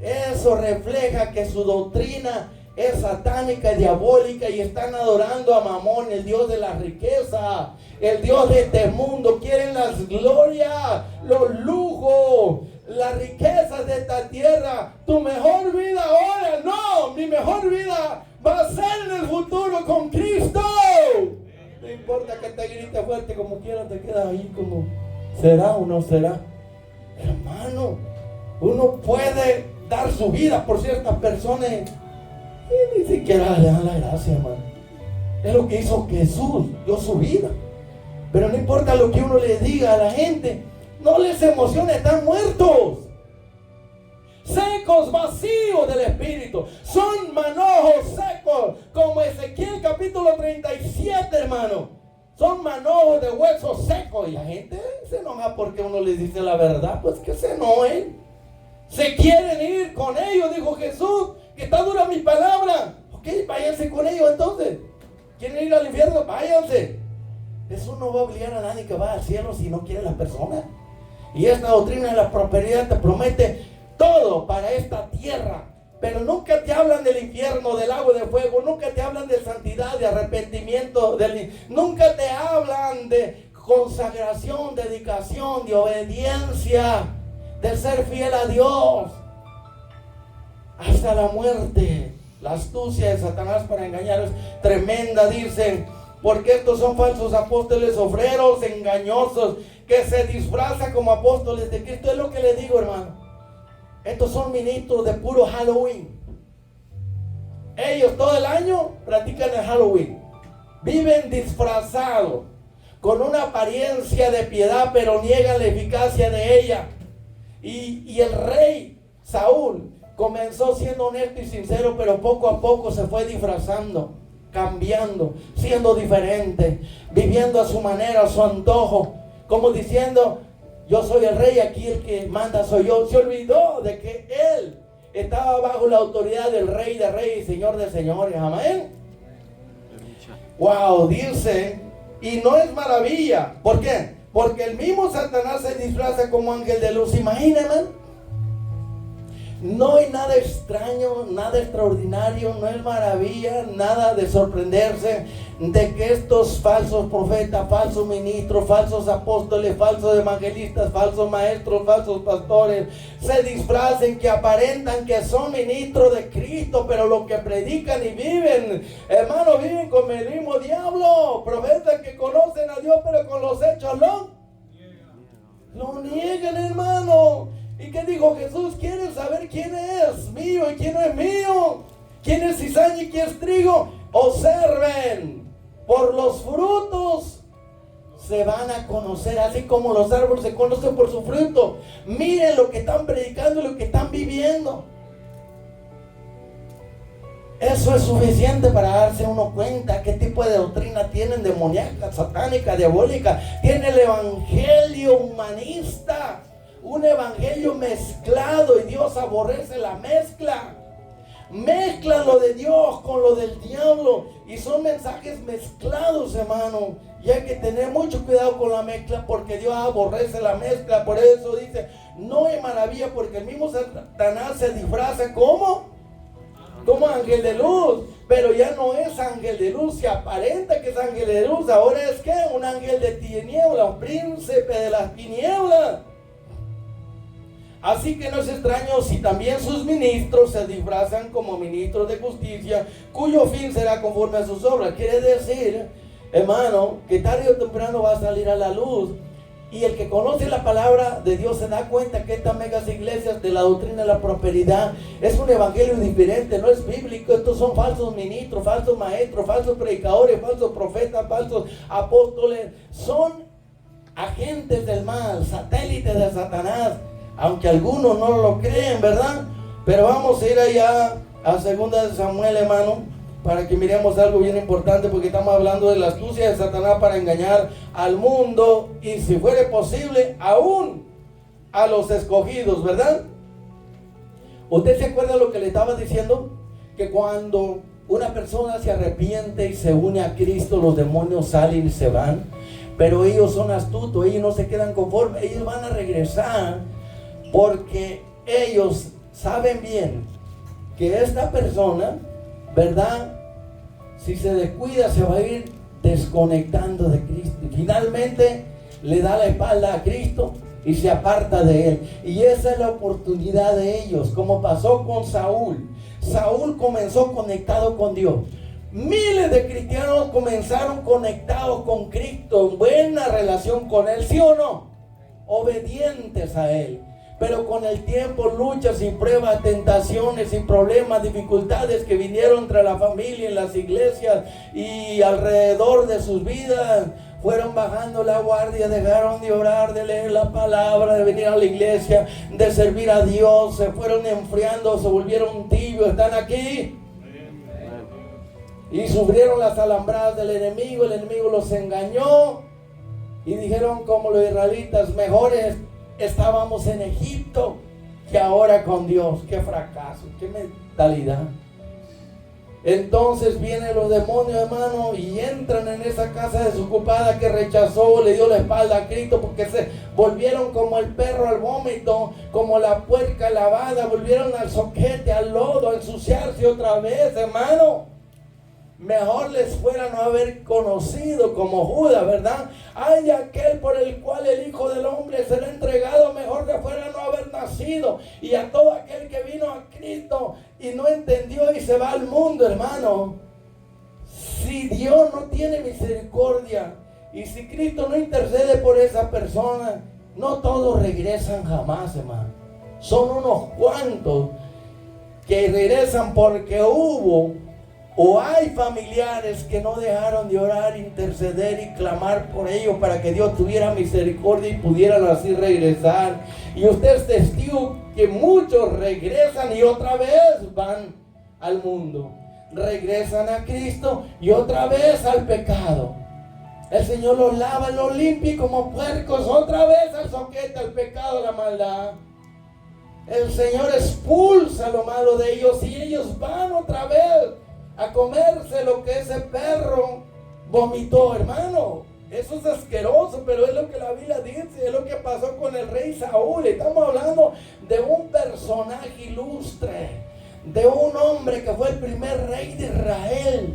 Eso refleja que su doctrina es satánica y diabólica, y están adorando a Mamón, el Dios de la riqueza, el Dios de este mundo. Quieren las glorias, los lujos, las riquezas de esta tierra. Tu mejor vida ahora, no, mi mejor vida va a ser en el futuro con Cristo. No importa que te grite fuerte como quieras, te quedas ahí como, ¿será o no será? Hermano, uno puede dar su vida por ciertas personas y ni siquiera le dan la gracia, hermano. Es lo que hizo Jesús, dio su vida. Pero no importa lo que uno le diga a la gente, no les emociona, están muertos, secos, vacíos del espíritu. Son manojos secos, como Ezequiel capítulo 37, hermano. Son manojos de huesos secos, y la gente se enoja porque uno les dice la verdad. Pues que se enojen, se quieren ir con ellos, dijo Jesús, que está dura mi palabra. Ok, váyanse con ellos entonces. ¿Quieren ir al infierno? Váyanse. Eso no va a obligar a nadie que vaya al cielo si no quieren las personas. Y esta doctrina de la prosperidad te promete todo para esta tierra, pero nunca te hablan del infierno, del agua de fuego, nunca te hablan de santidad, de arrepentimiento, nunca te hablan de consagración, dedicación, de obediencia, de ser fiel a Dios hasta la muerte. La astucia de Satanás para engañar es tremenda, dicen, porque estos son falsos apóstoles, obreros engañosos, que se disfrazan como apóstoles de Cristo. Es lo que le digo, hermano. Estos son ministros de puro Halloween. Ellos todo el año practican el Halloween. Viven disfrazados, con una apariencia de piedad, pero niegan la eficacia de ella. Y el rey Saúl comenzó siendo honesto y sincero, pero poco a poco se fue disfrazando, cambiando, siendo diferente, viviendo a su manera, a su antojo, como diciendo: yo soy el rey, aquí el que manda soy yo. Se olvidó de que él estaba bajo la autoridad del rey de reyes y señor de señores. Amén. Wow, dice, y no es maravilla. ¿Por qué? Porque el mismo Satanás se disfraza como ángel de luz. Imagínense. No hay nada extraño, nada extraordinario, no es maravilla, nada de sorprenderse de que estos falsos profetas, falsos ministros, falsos apóstoles, falsos evangelistas, falsos maestros, falsos pastores se disfracen, que aparentan que son ministros de Cristo, pero lo que predican y viven, hermano, viven con el mismo diablo. Profetas que conocen a Dios, pero con los hechos lo niegan, hermano. ¿Y qué dijo Jesús? ¿Quieren saber quién es mío y quién no es mío? ¿Quién es cizaña y quién es trigo? Observen, por los frutos se van a conocer, así como los árboles se conocen por su fruto. Miren lo que están predicando y lo que están viviendo. Eso es suficiente para darse uno cuenta qué tipo de doctrina tienen, demoníaca, satánica, diabólica. Tiene el evangelio humanista, un evangelio mezclado, y Dios aborrece la mezcla. Mezclan lo de Dios con lo del diablo, y son mensajes mezclados, hermano. Y hay que tener mucho cuidado con la mezcla, porque Dios aborrece la mezcla. Por eso dice, no es maravilla, porque el mismo Satanás se disfraza como ángel de luz, pero ya no es ángel de luz. Se aparenta que es ángel de luz, ahora es que un ángel de tiniebla, un príncipe de las tinieblas. Así que no es extraño si también sus ministros se disfrazan como ministros de justicia, cuyo fin será conforme a sus obras. Quiere decir, hermano, que tarde o temprano va a salir a la luz. Y el que conoce la palabra de Dios se da cuenta que estas megas iglesias de la doctrina de la prosperidad es un evangelio diferente, no es bíblico. Estos son falsos ministros, falsos maestros, falsos predicadores, falsos profetas, falsos apóstoles. Son agentes del mal, satélites de Satanás. Aunque algunos no lo creen, ¿verdad? Pero vamos a ir allá a 2 de Samuel, hermano, para que miremos algo bien importante, porque estamos hablando de la astucia de Satanás para engañar al mundo, y si fuere posible, aún a los escogidos, ¿verdad? ¿Usted se acuerda lo que le estaba diciendo? Que cuando una persona se arrepiente y se une a Cristo, los demonios salen y se van. Pero ellos son astutos, ellos no se quedan conformes, ellos van a regresar. Porque ellos saben bien que esta persona, ¿verdad?, si se descuida se va a ir desconectando de Cristo. Y finalmente le da la espalda a Cristo y se aparta de Él. Y esa es la oportunidad de ellos, como pasó con Saúl. Saúl comenzó conectado con Dios. Miles de cristianos comenzaron conectados con Cristo, en buena relación con Él, ¿sí o no? Obedientes a Él. Pero con el tiempo, luchas y pruebas, tentaciones y problemas, dificultades que vinieron entre la familia, en las iglesias y alrededor de sus vidas, fueron bajando la guardia, dejaron de orar, de leer la palabra, de venir a la iglesia, de servir a Dios, se fueron enfriando, se volvieron tibios. ¿Están aquí? Y sufrieron las alambradas del enemigo. El enemigo los engañó y dijeron como los israelitas: mejores estábamos en Egipto que ahora con Dios. Qué fracaso, qué mentalidad. Entonces vienen los demonios, hermano, y entran en esa casa desocupada que rechazó, le dio la espalda a Cristo, porque se volvieron como el perro al vómito, como la puerca lavada, volvieron al zoquete, al lodo, a ensuciarse otra vez, hermano. Mejor les fuera no haber conocido, como Judas, ¿verdad? Ay, aquel por el cual el Hijo del Hombre será entregado, mejor le fuera no haber nacido. nacido y a todo aquel que vino a Cristo y no entendió y se va al mundo, hermano. Si Dios no tiene misericordia y si Cristo no intercede por esa persona, no todos regresan jamás, hermano. Son unos cuantos que regresan porque hubo o hay familiares que no dejaron de orar, interceder y clamar por ellos para que Dios tuviera misericordia y pudieran así regresar. Y usted es testigo que muchos regresan y otra vez van al mundo. Regresan a Cristo y otra vez al pecado. El Señor los lava, los limpia como puercos, otra vez al soquete, al pecado, a la maldad. El Señor expulsa lo malo de ellos y ellos van otra vez a comerse lo que ese perro vomitó, hermano. Eso es asqueroso, pero es lo que la Biblia dice, es lo que pasó con el rey Saúl. Estamos hablando de un personaje ilustre, de un hombre que fue el primer rey de Israel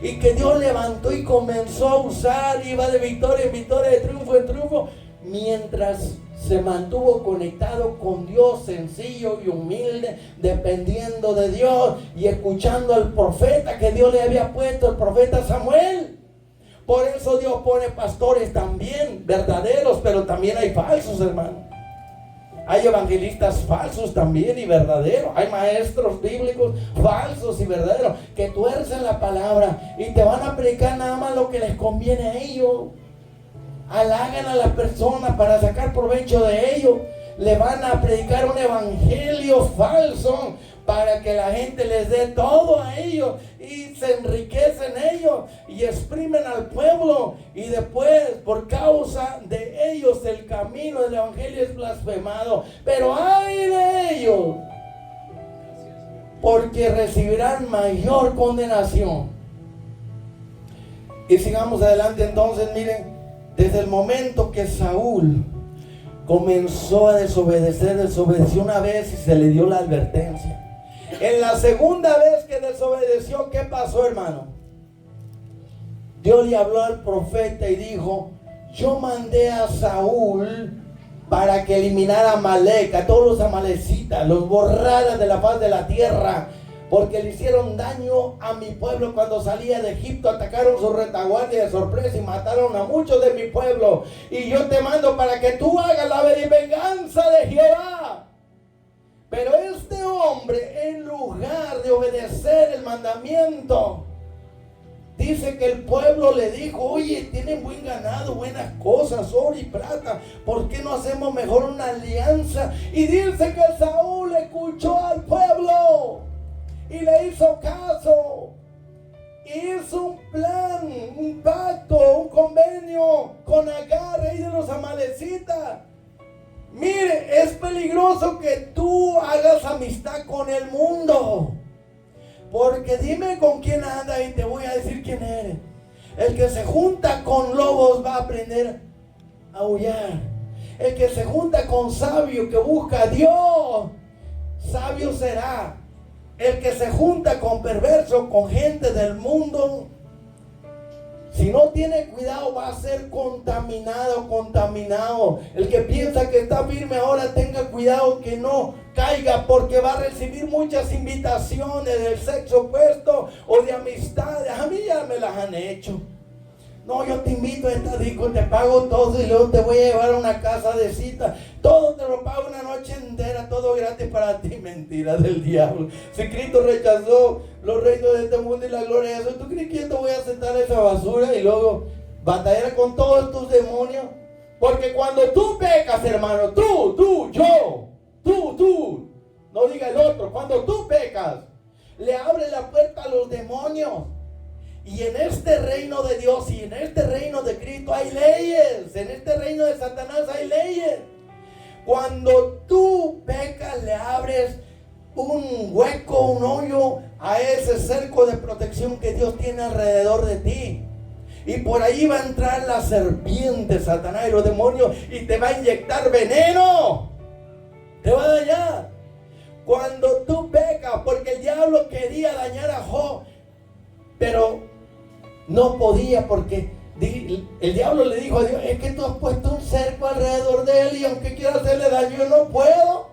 y que Dios levantó y comenzó a usar, iba de victoria en victoria, de triunfo en triunfo, mientras se mantuvo conectado con Dios, sencillo y humilde, dependiendo de Dios y escuchando al profeta que Dios le había puesto, el profeta Samuel. Por eso Dios pone pastores también, verdaderos, pero también hay falsos, hermano. Hay evangelistas falsos también y verdaderos. Hay maestros bíblicos falsos y verdaderos que tuercen la palabra y te van a predicar nada más lo que les conviene a ellos. Halagan a las personas para sacar provecho de ellos. Le van a predicar un evangelio falso para que la gente les dé todo a ellos y se enriquecen ellos y exprimen al pueblo, y después por causa de ellos el camino del evangelio es blasfemado. Pero ay de ellos, porque recibirán mayor condenación. Y sigamos adelante entonces. Miren, desde el momento que Saúl comenzó a desobedeció una vez y se le dio la advertencia. En la segunda vez que desobedeció, ¿qué pasó, hermano? Dios le habló al profeta y dijo: yo mandé a Saúl para que eliminara a Amalek, a todos los amalecitas, los borrara de la faz de la tierra, porque le hicieron daño a mi pueblo cuando salía de Egipto. Atacaron su retaguardia de sorpresa y mataron a muchos de mi pueblo. Y yo te mando para que tú hagas la venganza de Jehová. Pero este hombre, en lugar de obedecer el mandamiento, dice que el pueblo le dijo: oye, tienen buen ganado, buenas cosas, oro y plata, ¿por qué no hacemos mejor una alianza? Y dice que Saúl escuchó al pueblo y le hizo caso. Hizo un plan, un pacto, un convenio con Agar, rey de los amalecitas. Mire, es peligroso que tú hagas amistad con el mundo, porque dime con quién andas y te voy a decir quién eres. El que se junta con lobos va a aprender a aullar. El que se junta con sabio que busca a Dios, sabio será. El que se junta con perverso, con gente del mundo, si no tiene cuidado va a ser contaminado. El que piensa que está firme ahora, tenga cuidado que no caiga, porque va a recibir muchas invitaciones del sexo opuesto o de amistades. A mí ya me las han hecho. No, yo te invito a esta disco, te pago todo y luego te voy a llevar a una casa de cita. Todo te lo pago una noche entera, todo gratis para ti. Mentira del diablo. Si Cristo rechazó los reinos de este mundo y la gloria de eso, ¿tú crees que yo te voy a aceptar esa basura y luego batallar con todos tus demonios? Porque cuando tú pecas, hermano, tú, no diga el otro, cuando tú pecas, le abres la puerta a los demonios. Y en este reino de Dios y en este reino de Cristo hay leyes. En este reino de Satanás hay leyes. Cuando tú pecas, le abres un hueco, un hoyo a ese cerco de protección que Dios tiene alrededor de ti. Y por ahí va a entrar la serpiente, Satanás y los demonios, y te va a inyectar veneno. Te va a dañar. Cuando tú pecas, porque el diablo quería dañar a Job, pero no podía, porque el diablo le dijo a Dios: es que tú has puesto un cerco alrededor de él y aunque quiera hacerle daño, yo no puedo.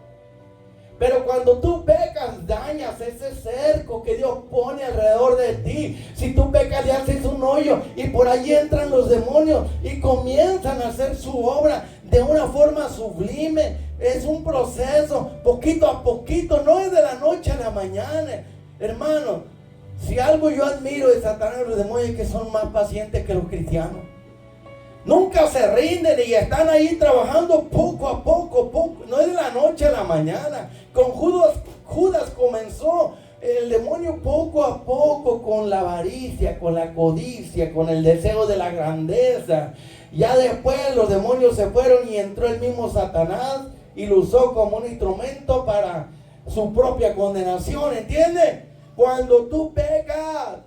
Pero cuando tú pecas, dañas ese cerco que Dios pone alrededor de ti. Si tú pecas, le haces un hoyo y por ahí entran los demonios y comienzan a hacer su obra de una forma sublime. Es un proceso, poquito a poquito, no es de la noche a la mañana. Hermano, si algo yo admiro de Satanás y los demonios es que son más pacientes que los cristianos. Nunca se rinden y están ahí trabajando poco a poco, no es de la noche a la mañana. Con Judas comenzó el demonio poco a poco con la avaricia, con la codicia, con el deseo de la grandeza. Ya después los demonios se fueron y entró el mismo Satanás y lo usó como un instrumento para su propia condenación, ¿entiendes? Cuando tú pecas,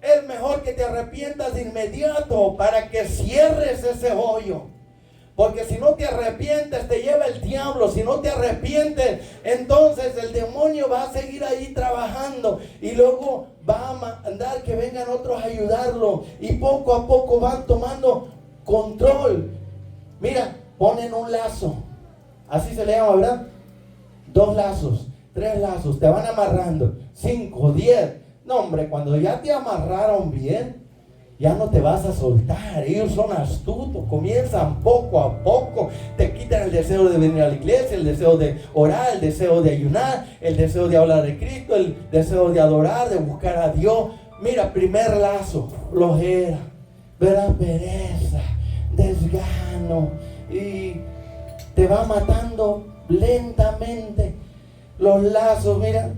es mejor que te arrepientas de inmediato para que cierres ese hoyo. Porque si no te arrepientes, te lleva el diablo. Si no te arrepientes, entonces el demonio va a seguir ahí trabajando. Y luego va a mandar que vengan otros a ayudarlo. Y poco a poco van tomando control. Mira, ponen un lazo. Así se le llama, ¿verdad? 2 lazos, 3 lazos. Te van amarrando. 5, 10. No, hombre, cuando ya te amarraron bien, ya no te vas a soltar. Ellos son astutos, comienzan poco a poco, te quitan el deseo de venir a la iglesia, el deseo de orar, el deseo de ayunar, el deseo de hablar de Cristo, el deseo de adorar, de buscar a Dios. Mira, primer lazo, flojera, ¿verdad? Pereza, desgano, y te va matando lentamente. Los lazos, mira,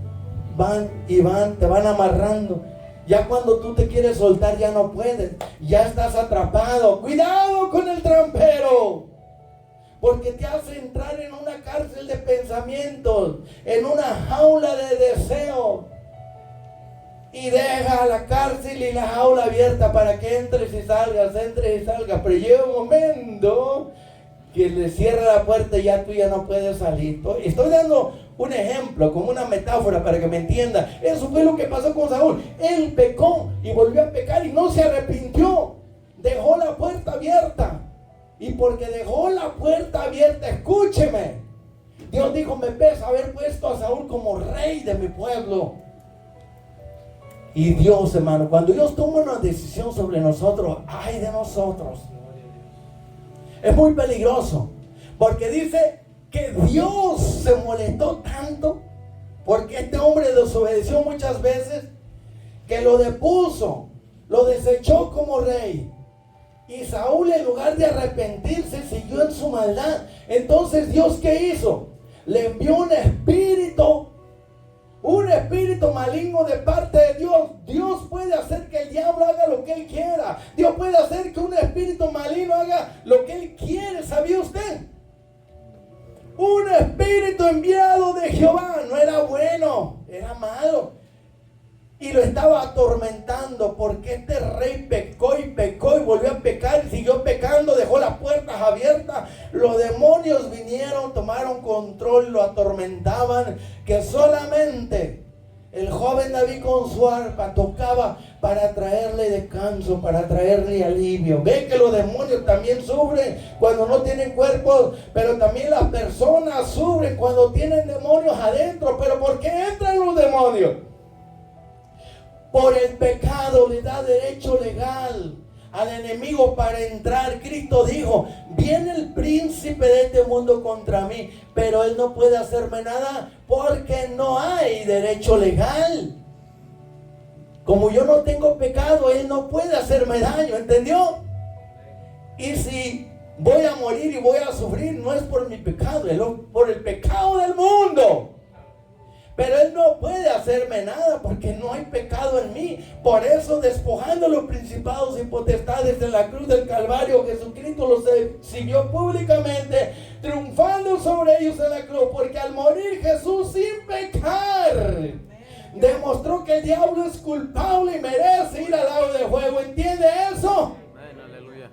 van y van, te van amarrando. Ya cuando tú te quieres soltar ya no puedes, ya estás atrapado. Cuidado con el trampero, porque te hace entrar en una cárcel de pensamientos, en una jaula de deseos, y deja la cárcel y la jaula abierta para que entres y salgas, pero llega un momento que le cierra la puerta y ya tú ya no puedes salir. Estoy dando un ejemplo, como una metáfora para que me entienda. Eso fue lo que pasó con Saúl. Él pecó y volvió a pecar y no se arrepintió. Dejó la puerta abierta. Y porque dejó la puerta abierta, escúcheme, Dios dijo, me pesa haber puesto a Saúl como rey de mi pueblo. Y Dios, hermano, cuando Dios toma una decisión sobre nosotros, ay de nosotros. Es muy peligroso, porque dice que Dios se molestó tanto porque este hombre desobedeció muchas veces, que lo depuso, lo desechó como rey. Y Saúl, en lugar de arrepentirse, siguió en su maldad. Entonces Dios, ¿qué hizo? Le envió un espíritu maligno de parte de Dios. Dios puede hacer que el diablo haga lo que él quiera. Dios puede hacer que un espíritu maligno haga lo que él quiere. ¿Sabía usted? Un espíritu enviado de Jehová no era bueno, era malo. Y lo estaba atormentando porque este rey pecó y volvió a pecar y siguió pecando, dejó las puertas abiertas. Los demonios vinieron, tomaron control, lo atormentaban, que solamente el joven David con su arpa tocaba para traerle descanso, para traerle alivio. Ve que los demonios también sufren cuando no tienen cuerpos, pero también las personas sufren cuando tienen demonios adentro. ¿Pero por qué entran los demonios? Por el pecado le da derecho legal al enemigo para entrar. Cristo dijo, viene el príncipe de este mundo contra mí, pero él no puede hacerme nada porque no hay derecho legal. Como yo no tengo pecado, él no puede hacerme daño, ¿entendió? Y si voy a morir y voy a sufrir, no es por mi pecado, es por el pecado del mundo. Pero él no puede hacerme nada porque no hay pecado en mí. Por eso, despojando los principados y potestades en la cruz del Calvario, Jesucristo los exhibió públicamente, triunfando sobre ellos en la cruz. Porque al morir Jesús sin pecar, demostró que el diablo es culpable y merece ir al lago de fuego. ¿Entiende eso? Aleluya.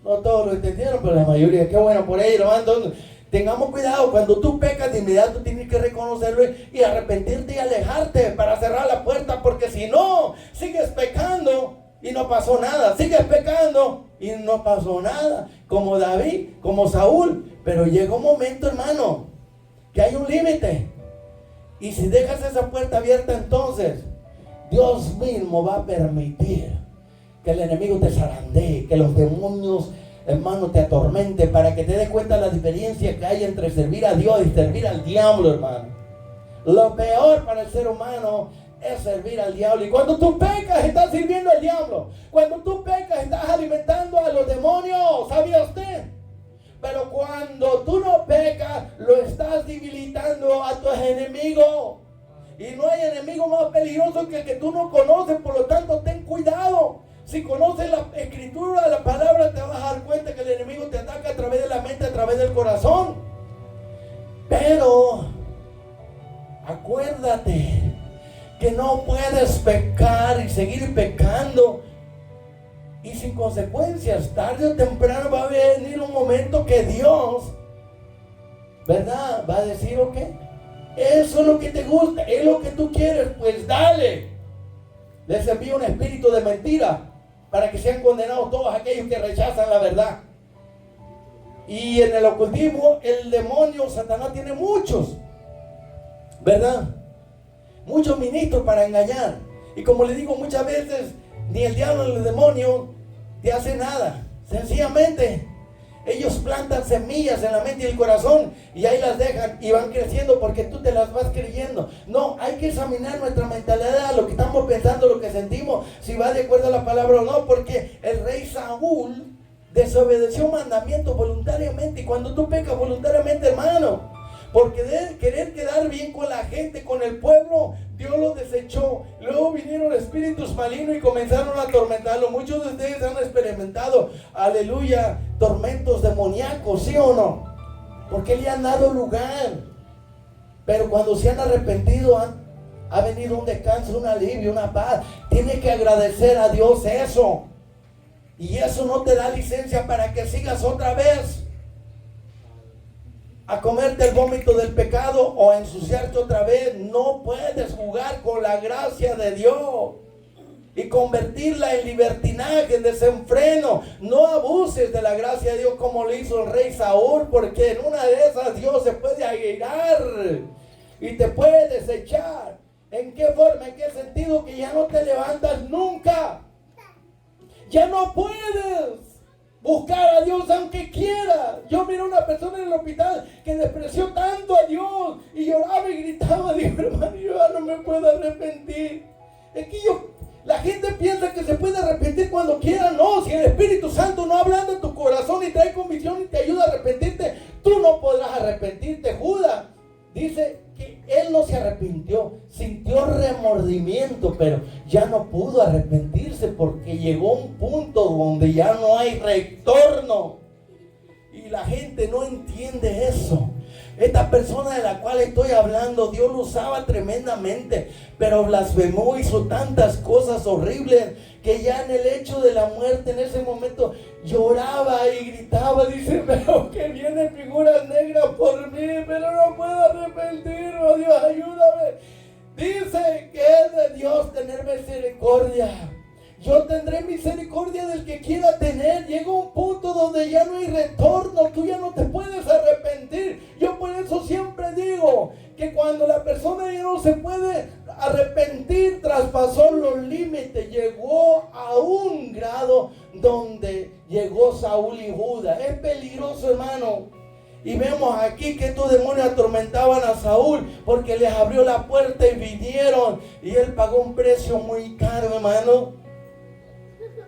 No todos lo entendieron, pero la mayoría. Qué bueno por ello, hermano. Tengamos cuidado, cuando tú pecas de inmediato tienes que reconocerlo y arrepentirte y alejarte para cerrar la puerta, porque si no, sigues pecando y no pasó nada, sigues pecando y no pasó nada, como David, como Saúl. Pero llega un momento, hermano, que hay un límite. Y si dejas esa puerta abierta, entonces Dios mismo va a permitir que el enemigo te zarandee, que los demonios, hermano, te atormente, para que te des cuenta la diferencia que hay entre servir a Dios y servir al diablo, hermano. Lo peor para el ser humano es servir al diablo. Y cuando tú pecas, estás sirviendo al diablo. Cuando tú pecas, estás alimentando a los demonios. ¿Sabía usted? Pero cuando tú no pecas, lo estás debilitando a tus enemigos. Y no hay enemigo más peligroso que el que tú no conoces. Por lo tanto, ten cuidado. Si conoces la escritura, la palabra, te vas a dar cuenta que el enemigo te ataca a través de la mente, a través del corazón. Pero acuérdate que no puedes pecar y seguir pecando y sin consecuencias. Tarde o temprano va a venir un momento que Dios, ¿verdad?, va a decir, ok, eso es lo que te gusta, es lo que tú quieres, pues dale. Les envío un espíritu de mentira para que sean condenados todos aquellos que rechazan la verdad. Y en el ocultismo, el demonio, Satanás, tiene muchos, ¿verdad? Muchos ministros para engañar. Y como les digo, muchas veces ni el diablo ni el demonio te hace nada. Sencillamente ellos plantan semillas en la mente y el corazón y ahí las dejan y van creciendo porque tú te las vas creyendo. No, hay que examinar nuestra mentalidad, lo que estamos pensando, lo que sentimos, si va de acuerdo a la palabra o no, porque el rey Saúl desobedeció un mandamiento voluntariamente. Y cuando tú pecas voluntariamente, hermano, porque de querer quedar bien con la gente, con el pueblo, Dios lo desechó. Luego vinieron espíritus malignos y comenzaron a atormentarlo. Muchos de ustedes han experimentado, aleluya, tormentos demoníacos, ¿sí o no? Porque le han dado lugar. Pero cuando se han arrepentido, ha venido un descanso, un alivio, una paz. Tienes que agradecer a Dios eso. Y eso no te da licencia para que sigas otra vez a comerte el vómito del pecado o a ensuciarte otra vez. No puedes jugar con la gracia de Dios y convertirla en libertinaje, en desenfreno. No abuses de la gracia de Dios como le hizo el rey Saúl, porque en una de esas Dios se puede airar y te puede desechar. ¿En qué forma? ¿En qué sentido? Que ya no te levantas nunca. Ya no puedes buscar a Dios aunque quiera. Yo miré a una persona en el hospital que despreció tanto a Dios y lloraba y gritaba. Digo, hermano, yo ya no me puedo arrepentir. Es que la gente piensa que se puede arrepentir cuando quiera. No, si el Espíritu Santo no habla en tu corazón y trae convicción y te ayuda a arrepentirte, tú no podrás arrepentirte. Judas dice que él no se arrepintió, sintió remordimiento, pero ya no pudo arrepentirse porque llegó a un punto donde ya no hay retorno. Y la gente no entiende eso. Esta persona de la cual estoy hablando, Dios lo usaba tremendamente, pero blasfemó, hizo tantas cosas horribles que ya en el hecho de la muerte, en ese momento, lloraba y gritaba. Dice, veo que vienen figuras negras por mí, pero no puedo arrepentirme. Oh, Dios, ayúdame. Dice que es de Dios tener misericordia. Yo tendré misericordia del que quiera tener. Llega un punto donde ya no hay retorno. Tú ya no te puedes arrepentir. Yo por eso siempre digo que cuando la persona ya no se puede arrepentir, traspasó los límites, llegó a un grado donde llegó Saúl y Judas. Es peligroso, hermano. Y vemos aquí que estos demonios atormentaban a Saúl porque les abrió la puerta y vinieron. Y él pagó un precio muy caro, hermano.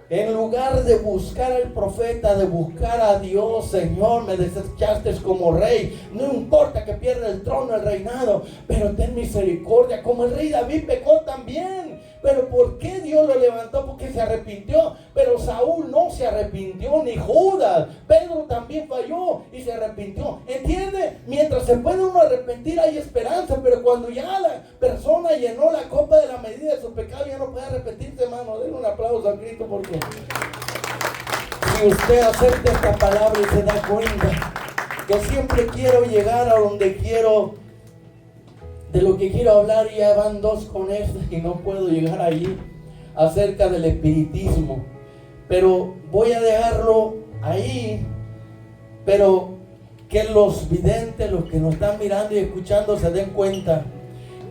En lugar de buscar al profeta, de buscar a Dios, Señor, me desechaste como rey. No importa que pierda el trono, el reinado, pero ten misericordia. Como el rey David pecó también. Pero ¿por qué Dios lo levantó? Porque se arrepintió. Pero Saúl no se arrepintió, ni Judas. Pedro también falló y se arrepintió. ¿Entiende? Mientras se puede uno arrepentir hay esperanza, pero cuando ya la persona llenó la copa de la medida de su pecado, ya no puede arrepentirse, hermano. Denle un aplauso a Cristo porque si usted acepta esta palabra y se da cuenta que siempre quiero llegar a donde quiero, de lo que quiero hablar, ya van dos con esto y no puedo llegar allí, acerca del espiritismo, pero voy a dejarlo ahí. Pero que los videntes, los que nos están mirando y escuchando, se den cuenta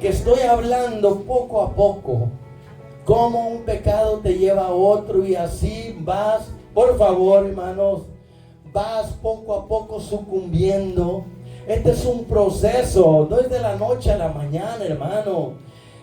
que estoy hablando poco a poco. Cómo un pecado te lleva a otro y así vas, por favor, hermanos, vas poco a poco sucumbiendo. Este es un proceso, no es de la noche a la mañana, hermano.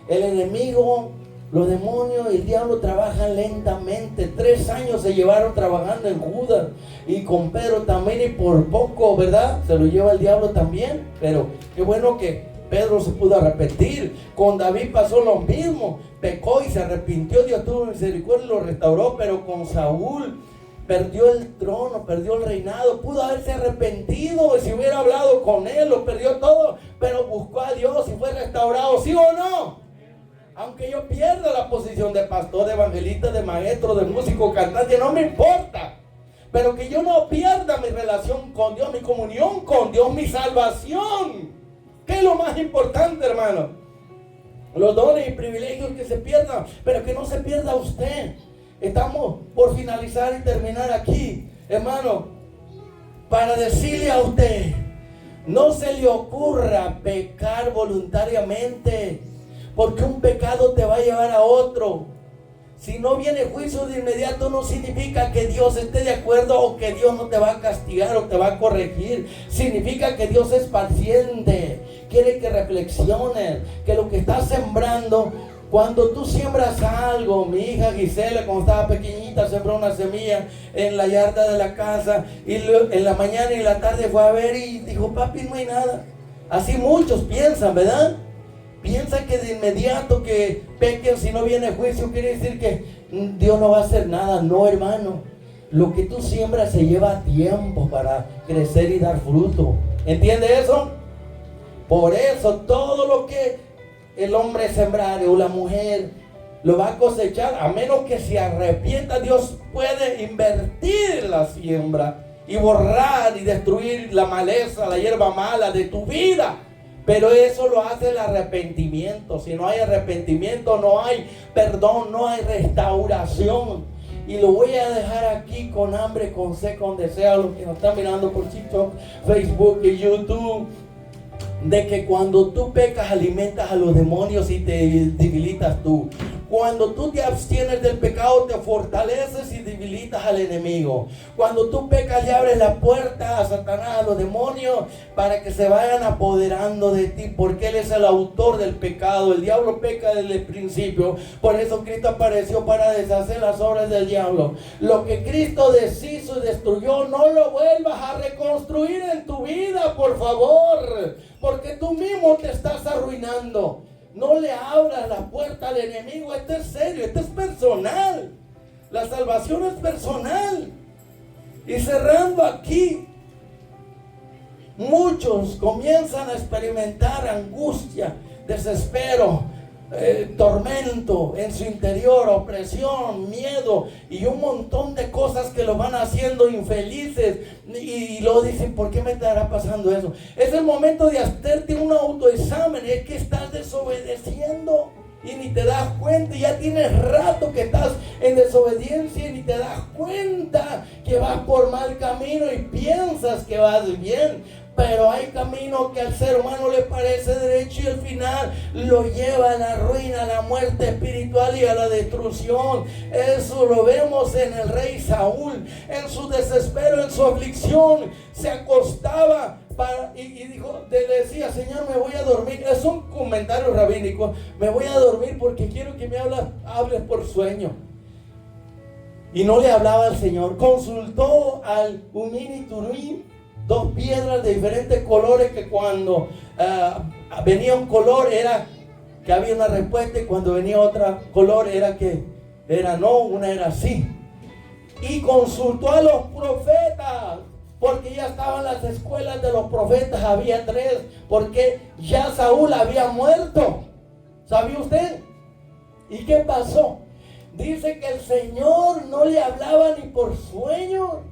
El enemigo, los demonios y el diablo trabajan lentamente. 3 años se llevaron trabajando en Judas y con Pedro también, y por poco, ¿verdad? Se lo lleva el diablo también. Pero qué bueno que Pedro se pudo arrepentir. Con David pasó lo mismo. Pecó y se arrepintió. Dios tuvo misericordia y lo restauró. Pero con Saúl perdió el trono, perdió el reinado. Pudo haberse arrepentido y si hubiera hablado con él, lo perdió todo. Pero buscó a Dios y fue restaurado. ¿Sí o no? Aunque yo pierda la posición de pastor, de evangelista, de maestro, de músico, cantante, no me importa. Pero que yo no pierda mi relación con Dios, mi comunión con Dios, mi salvación. ¿Qué es lo más importante, hermano? Los dones y privilegios que se pierdan, pero que no se pierda usted. Estamos por finalizar y terminar aquí, hermano, para decirle a usted, no se le ocurra pecar voluntariamente, porque un pecado te va a llevar a otro. Si no viene juicio de inmediato, no significa que Dios esté de acuerdo o que Dios no te va a castigar o te va a corregir. Significa que Dios es paciente, quiere que reflexiones, que lo que estás sembrando, cuando tú siembras algo, mi hija Gisela, cuando estaba pequeñita, sembró una semilla en la yarda de la casa y en la mañana y en la tarde fue a ver y dijo, papi, no hay nada. Así muchos piensan, ¿verdad? Piensa que de inmediato que pequen, si no viene juicio, quiere decir que Dios no va a hacer nada. No, hermano. Lo que tú siembras se lleva tiempo para crecer y dar fruto. ¿Entiende eso? Por eso todo lo que el hombre sembrare o la mujer lo va a cosechar, a menos que se arrepienta. Dios puede invertir la siembra y borrar y destruir la maleza, la hierba mala de tu vida. Pero eso lo hace el arrepentimiento. Si no hay arrepentimiento, no hay perdón, no hay restauración. Y lo voy a dejar aquí con hambre, con sed, con deseo a los que nos están mirando por TikTok, Facebook y YouTube. De que cuando tú pecas alimentas a los demonios y te debilitas tú. Cuando tú te abstienes del pecado te fortaleces y debilitas al enemigo. Cuando tú pecas le abres la puerta a Satanás, a los demonios, para que se vayan apoderando de ti, porque él es el autor del pecado. El diablo peca desde el principio. Por eso Cristo apareció para deshacer las obras del diablo. Lo que Cristo deshizo y destruyó, no lo vuelvas a reconstruir en tu vida, por favor, porque tú mismo te estás arruinando. No le abras la puerta al enemigo. Esto es serio, esto es personal. La salvación es personal. Y cerrando aquí, muchos comienzan a experimentar angustia, desespero, tormento en su interior, opresión, miedo y un montón de cosas que lo van haciendo infelices, y luego dicen, ¿por qué me estará pasando eso? Es el momento de hacerte un autoexamen. Es que estás desobedeciendo y ni te das cuenta. Ya tienes rato que estás en desobediencia y ni te das cuenta que vas por mal camino y piensas que vas bien. Pero hay camino que al ser humano le parece derecho y al final lo lleva a la ruina, a la muerte espiritual y a la destrucción. Eso lo vemos en el rey Saúl. En su desespero, en su aflicción, se acostaba y dijo, le decía, Señor, me voy a dormir. Es un comentario rabínico. Me voy a dormir porque quiero que me hables por sueño. Y no le hablaba al Señor. Consultó al Umim y Tumim, 2 piedras de diferentes colores, que cuando venía un color era que había una respuesta, y cuando venía otra color era que era no, una era sí. Y consultó a los profetas, porque ya estaban las escuelas de los profetas, había 3, porque ya Saúl había muerto. ¿Sabía usted? ¿Y qué pasó? Dice que el Señor no le hablaba ni por sueño,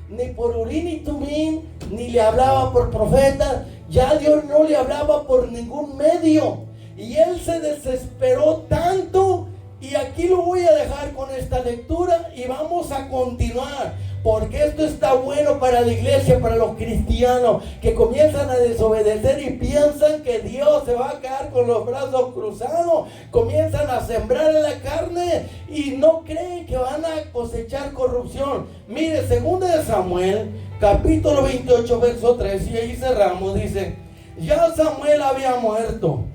ni por Urim y Tumim, ni le hablaba por profeta. Ya Dios no le hablaba por ningún medio. Y él se desesperó tanto. Y aquí lo voy a dejar con esta lectura y vamos a continuar. Porque esto está bueno para la iglesia, para los cristianos que comienzan a desobedecer y piensan que Dios se va a quedar con los brazos cruzados. Comienzan a sembrar en la carne y no creen que van a cosechar corrupción. Mire, 2 de Samuel, capítulo 28, verso 3, y ahí cerramos, dice: ya Samuel había muerto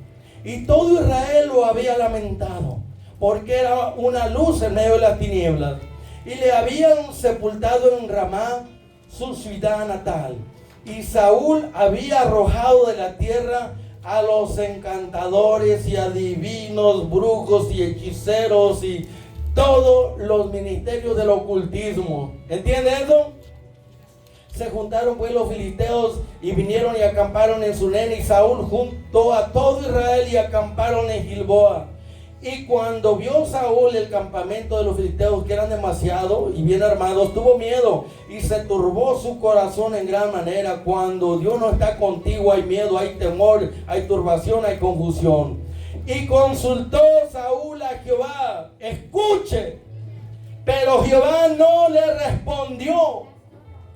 y todo Israel lo había lamentado, porque era una luz en medio de las tinieblas. Y le habían sepultado en Ramá, su ciudad natal. Y Saúl había arrojado de la tierra a los encantadores y adivinos, brujos y hechiceros y todos los ministerios del ocultismo. ¿Entiende eso? Se juntaron pues los filisteos y vinieron y acamparon en Sunem, y Saúl juntó a todo Israel y acamparon en Gilboa. Y cuando vio Saúl el campamento de los filisteos, que eran demasiado y bien armados, tuvo miedo y se turbó su corazón en gran manera. Cuando Dios no está contigo, hay miedo, hay temor, hay turbación, hay confusión. Y consultó Saúl a Jehová: escuche. Pero Jehová no le respondió.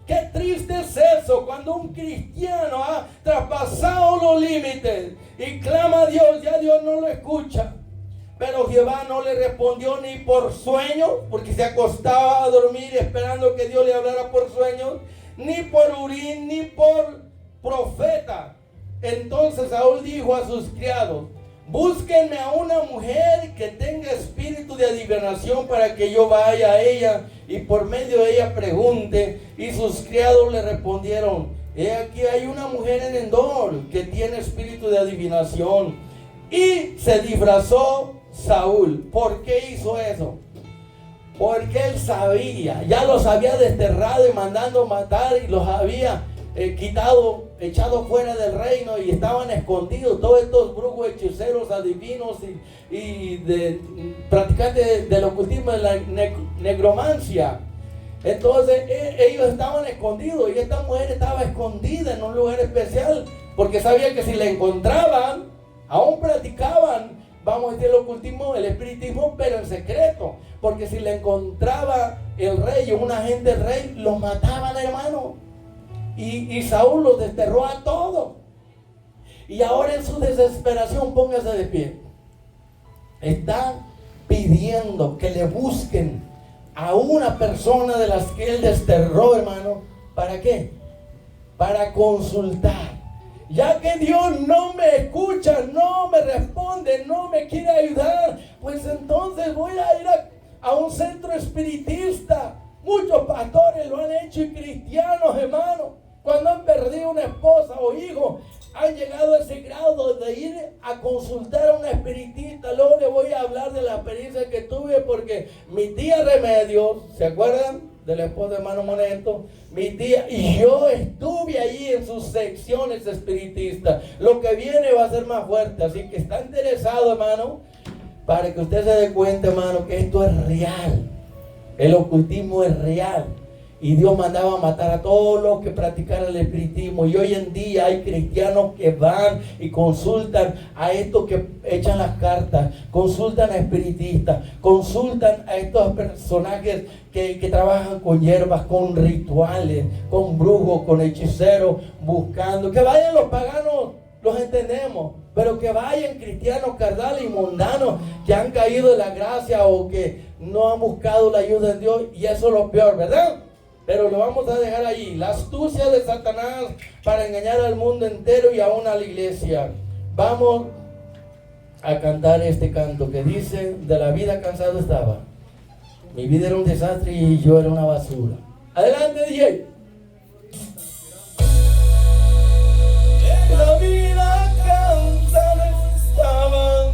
Qué triste es eso, cuando un cristiano ha traspasado los límites y clama a Dios, ya Dios no lo escucha. Pero Jehová no le respondió ni por sueño, porque se acostaba a dormir esperando que Dios le hablara por sueños, ni por Urim, ni por profeta. Entonces Saúl dijo a sus criados: búsquenme a una mujer que tenga espíritu de adivinación para que yo vaya a ella y por medio de ella pregunte. Y sus criados le respondieron: he aquí hay una mujer en Endor que tiene espíritu de adivinación. Y se disfrazó Saúl. ¿Por qué hizo eso? Porque él sabía, ya los había desterrado y mandando matar, y los había quitado, echado fuera del reino, y estaban escondidos todos estos brujos, hechiceros, adivinos y de practicantes del ocultismo, de la negromancia. Entonces ellos estaban escondidos, y esta mujer estaba escondida en un lugar especial, porque sabía que si la encontraban, aún practicaban, vamos a decir, el ocultismo, el espiritismo, pero en secreto. Porque si le encontraba el rey o un agente del rey, los mataban, hermano. Y Saúl los desterró a todos. Y ahora en su desesperación, póngase de pie. Está pidiendo que le busquen a una persona de las que él desterró, hermano. ¿Para qué? Para consultar. Ya que Dios no me escucha, no me responde, no me quiere ayudar, pues entonces voy a ir a un centro espiritista. Muchos pastores lo han hecho, y cristianos, hermano, cuando han perdido una esposa o hijo, han llegado a ese grado de ir a consultar a un espiritista. Luego le voy a hablar de la experiencia que tuve, porque mi tía Remedios, ¿se acuerdan del esposo de hermano Moneto? Mi tía y yo estuve allí en sus secciones espiritistas. Lo que viene va a ser más fuerte, así que está interesado, hermano, para que usted se dé cuenta, hermano, que esto es real. El ocultismo es real. Y Dios mandaba matar a todos los que practicaran el espiritismo. Y hoy en día hay cristianos que van y consultan a estos que echan las cartas, consultan a espiritistas, consultan a estos personajes que trabajan con hierbas, con rituales, con brujos, con hechiceros, buscando. Que vayan los paganos, los entendemos, pero que vayan cristianos carnales y mundanos que han caído de la gracia o que no han buscado la ayuda de Dios, y eso es lo peor, ¿verdad? Pero lo vamos a dejar ahí. La astucia de Satanás para engañar al mundo entero y aún a la iglesia. Vamos a cantar este canto que dice: de la vida cansado estaba, mi vida era un desastre y yo era una basura. Adelante, DJ. La vida cansada estaba,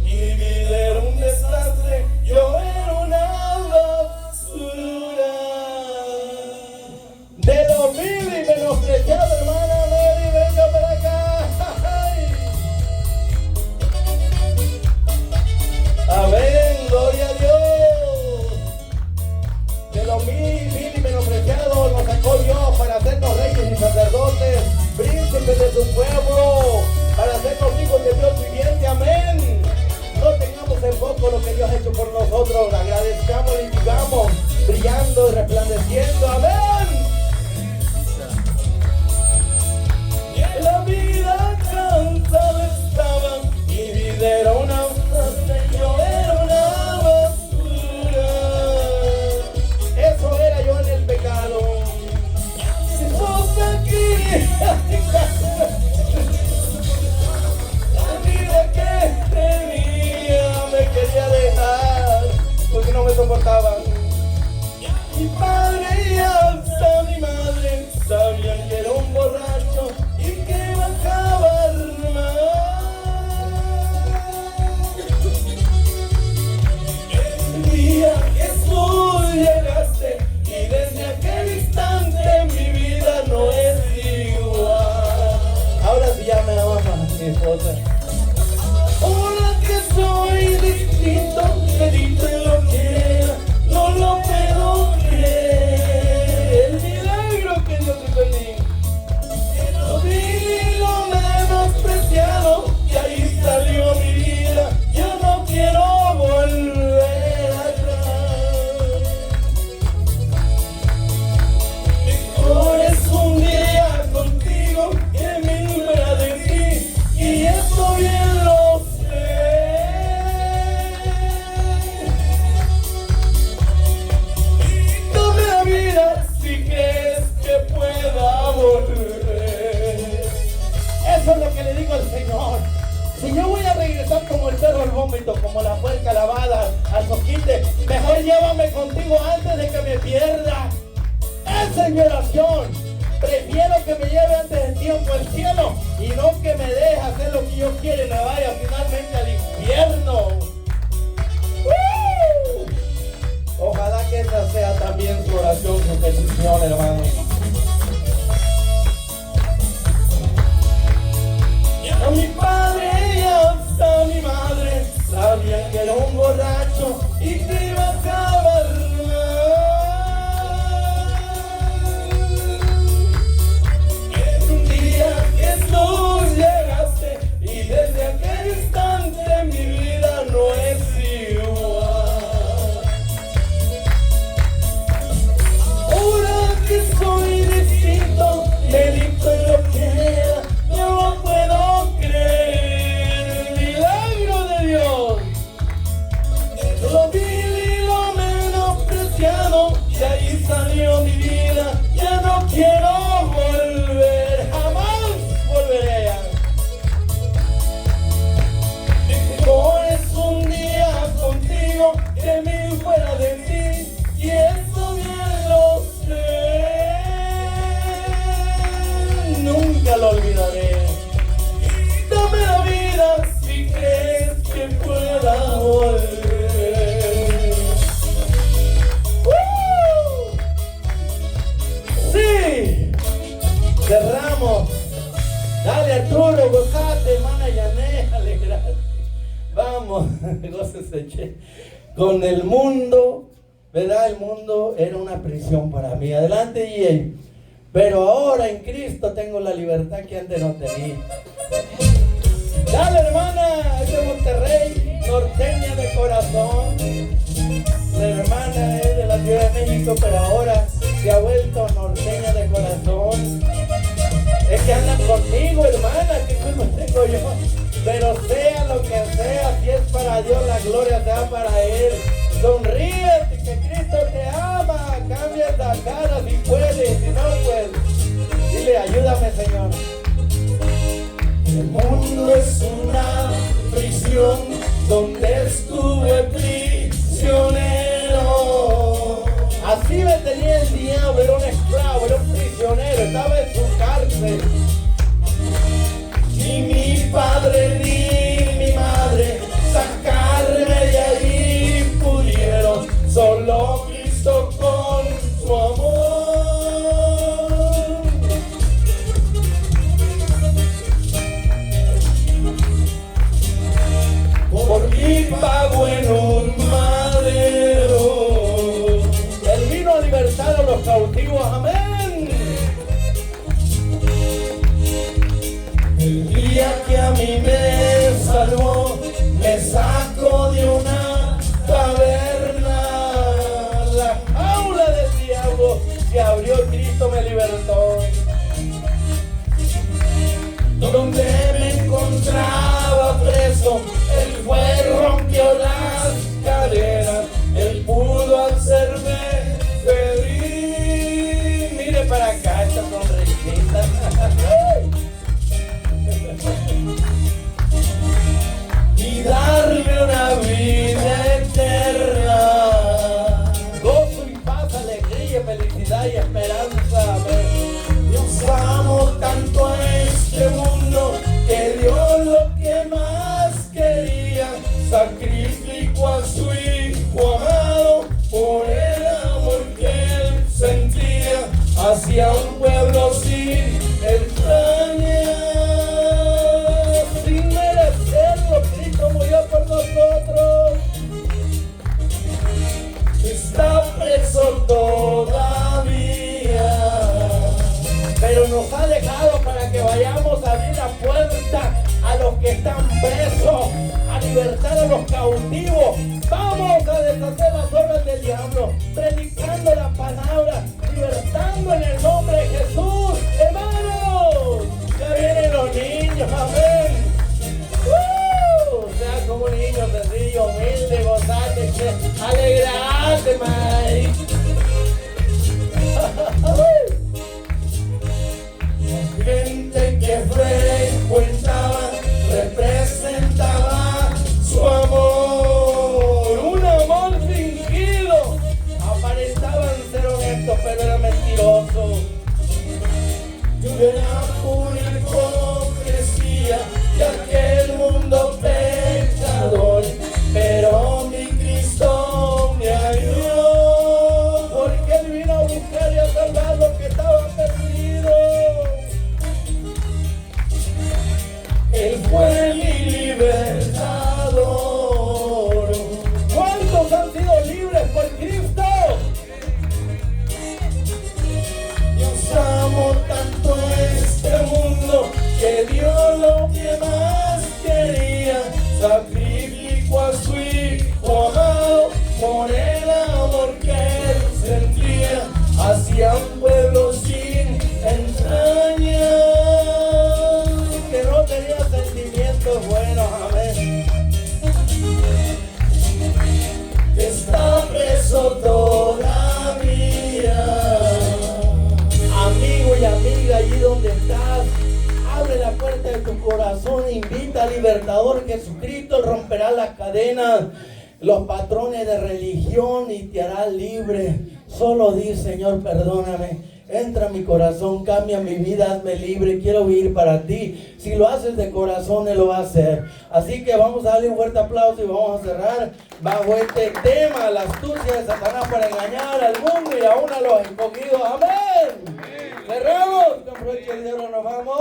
mi vida era un desastre, yo era una basura. De lo vil y menospreciado, hermana Mary, venga para acá. Amén, gloria a Dios. De lo vil y menospreciado nos sacó importaba. Mi padre y hasta mi madre sabían que era un borracho y que iba a acabar mal. El día que tú llegaste y desde aquel instante mi vida no es igual. Ahora sí ya me ama mi esposa. Ahora que soy distinto, me dice lo que era, no lo puedo creer. El milagro que Dios hizo en mí. Lo vi y lo menospreciado y ahí salió mi vida. Yo no quiero volver atrás. Mejor es un día contigo que mil fuera de ti, y eso bien lo sé. Dame la vida si crees que pueda volver. Eso es lo que le digo al Señor. Si yo voy a regresar como el perro al vómito, como la puerca lavada al coquite, mejor llévame contigo antes de que me pierda. Esa es mi oración. Prefiero que me lleve antes de tiempo al cielo y no que me deje hacer lo que yo quiero y me vaya finalmente al infierno. Ojalá que esa sea también su oración, su petición, hermano. A mi padre y hasta mi madre sabían que era un borracho y que iba a acabar mal. Un día que tú llegaste y desde aquel instante mi vida no es igual. Ahora que soy distinto, me dicto en lo que era, yo no puedo creer el milagro de Dios. Lo vil y lo menospreciado, y ahí salió mi vida. Ya no quiero volver, jamás volveré. Mejor es un día contigo que mil fuera de ti, y eso bien lo sé. Nunca lo olvidaré. Dame la vida si crees que pueda volver. ¡Sí! Cerramos. Dale Arturo, gozate, hermana Yané, alegrate. Vamos, gócese, che. Con el mundo, ¿verdad? El mundo era una prisión para mí. Adelante, DJ. Pero ahora en Cristo tengo la libertad que antes no tenía. Dale, hermana, es de Monterrey, norteña de corazón. La hermana es de la Ciudad de México, pero ahora se ha vuelto norteña de corazón. Es que andan conmigo, hermana, ¿qué culpa tengo yo? Pero sea lo que sea, si es para Dios, la gloria sea para Él. Sonríete, que Cristo te ama. Cambia esa cara si puedes, si no, pues dile, ayúdame, Señor. El mundo es una prisión donde estuve prisionero. Así me tenía el diablo, era un esclavo, era un prisionero, estaba en su cárcel. Ni mi padre ni mi madre sacarme de ahí pudieron, solo Cristo con su amor. Por mi pago en un madero, Él vino a libertar a los cautivos, amén. El día que a mí me salvó, me sacó de una taberna. La jaula del diablo se abrió, Cristo me libertó. Donde me encontraba preso, Él fue, rompió las cadenas, Él pudo hacerme feliz. Mire para acá esta sonrisita. dejado para que vayamos a abrir la puerta a los que están presos, a libertar a los cautivos. Vamos a deshacer las obras del diablo, predicando la palabra, libertando en el nombre de Jesús. Hermanos, ya vienen los niños, amén. Sea como un niño sencillo, humilde, gozate, alegrate, Mari. Gente que frecuentaba, representaba su amor, un amor fingido. Aparentaban ser honestos, pero eran mentirosos. Era pura hipocresía de aquel mundo pecador, pero mi Cristo me ayudó, porque Él vino a buscar y a salvar los que estaban perdidos. Él fue mi libertador. ¿Cuántos han sido libres por Cristo? Dios amó tanto este mundo que dio lo que más quería, sacrificó a su hijo amado por el amor que él sentía hacia un pueblo sin entrañas, que no tenía sentimientos buenos, amén, que está preso todavía. Amigo y amiga, allí donde estás, abre la puerta de tu corazón, invita al libertador Jesucristo. Él romperá las cadenas, los patrones de religión y te hará libre. Solo di: Señor, perdóname, entra a mi corazón, cambia mi vida, hazme libre, quiero vivir para ti. Si lo haces de corazón, Él lo va a hacer. Así que vamos a darle un fuerte aplauso y vamos a cerrar bajo este tema: la astucia de Satanás para engañar al mundo y aún a los escogidos. Amén. Cerramos, con broche de oro nos vamos.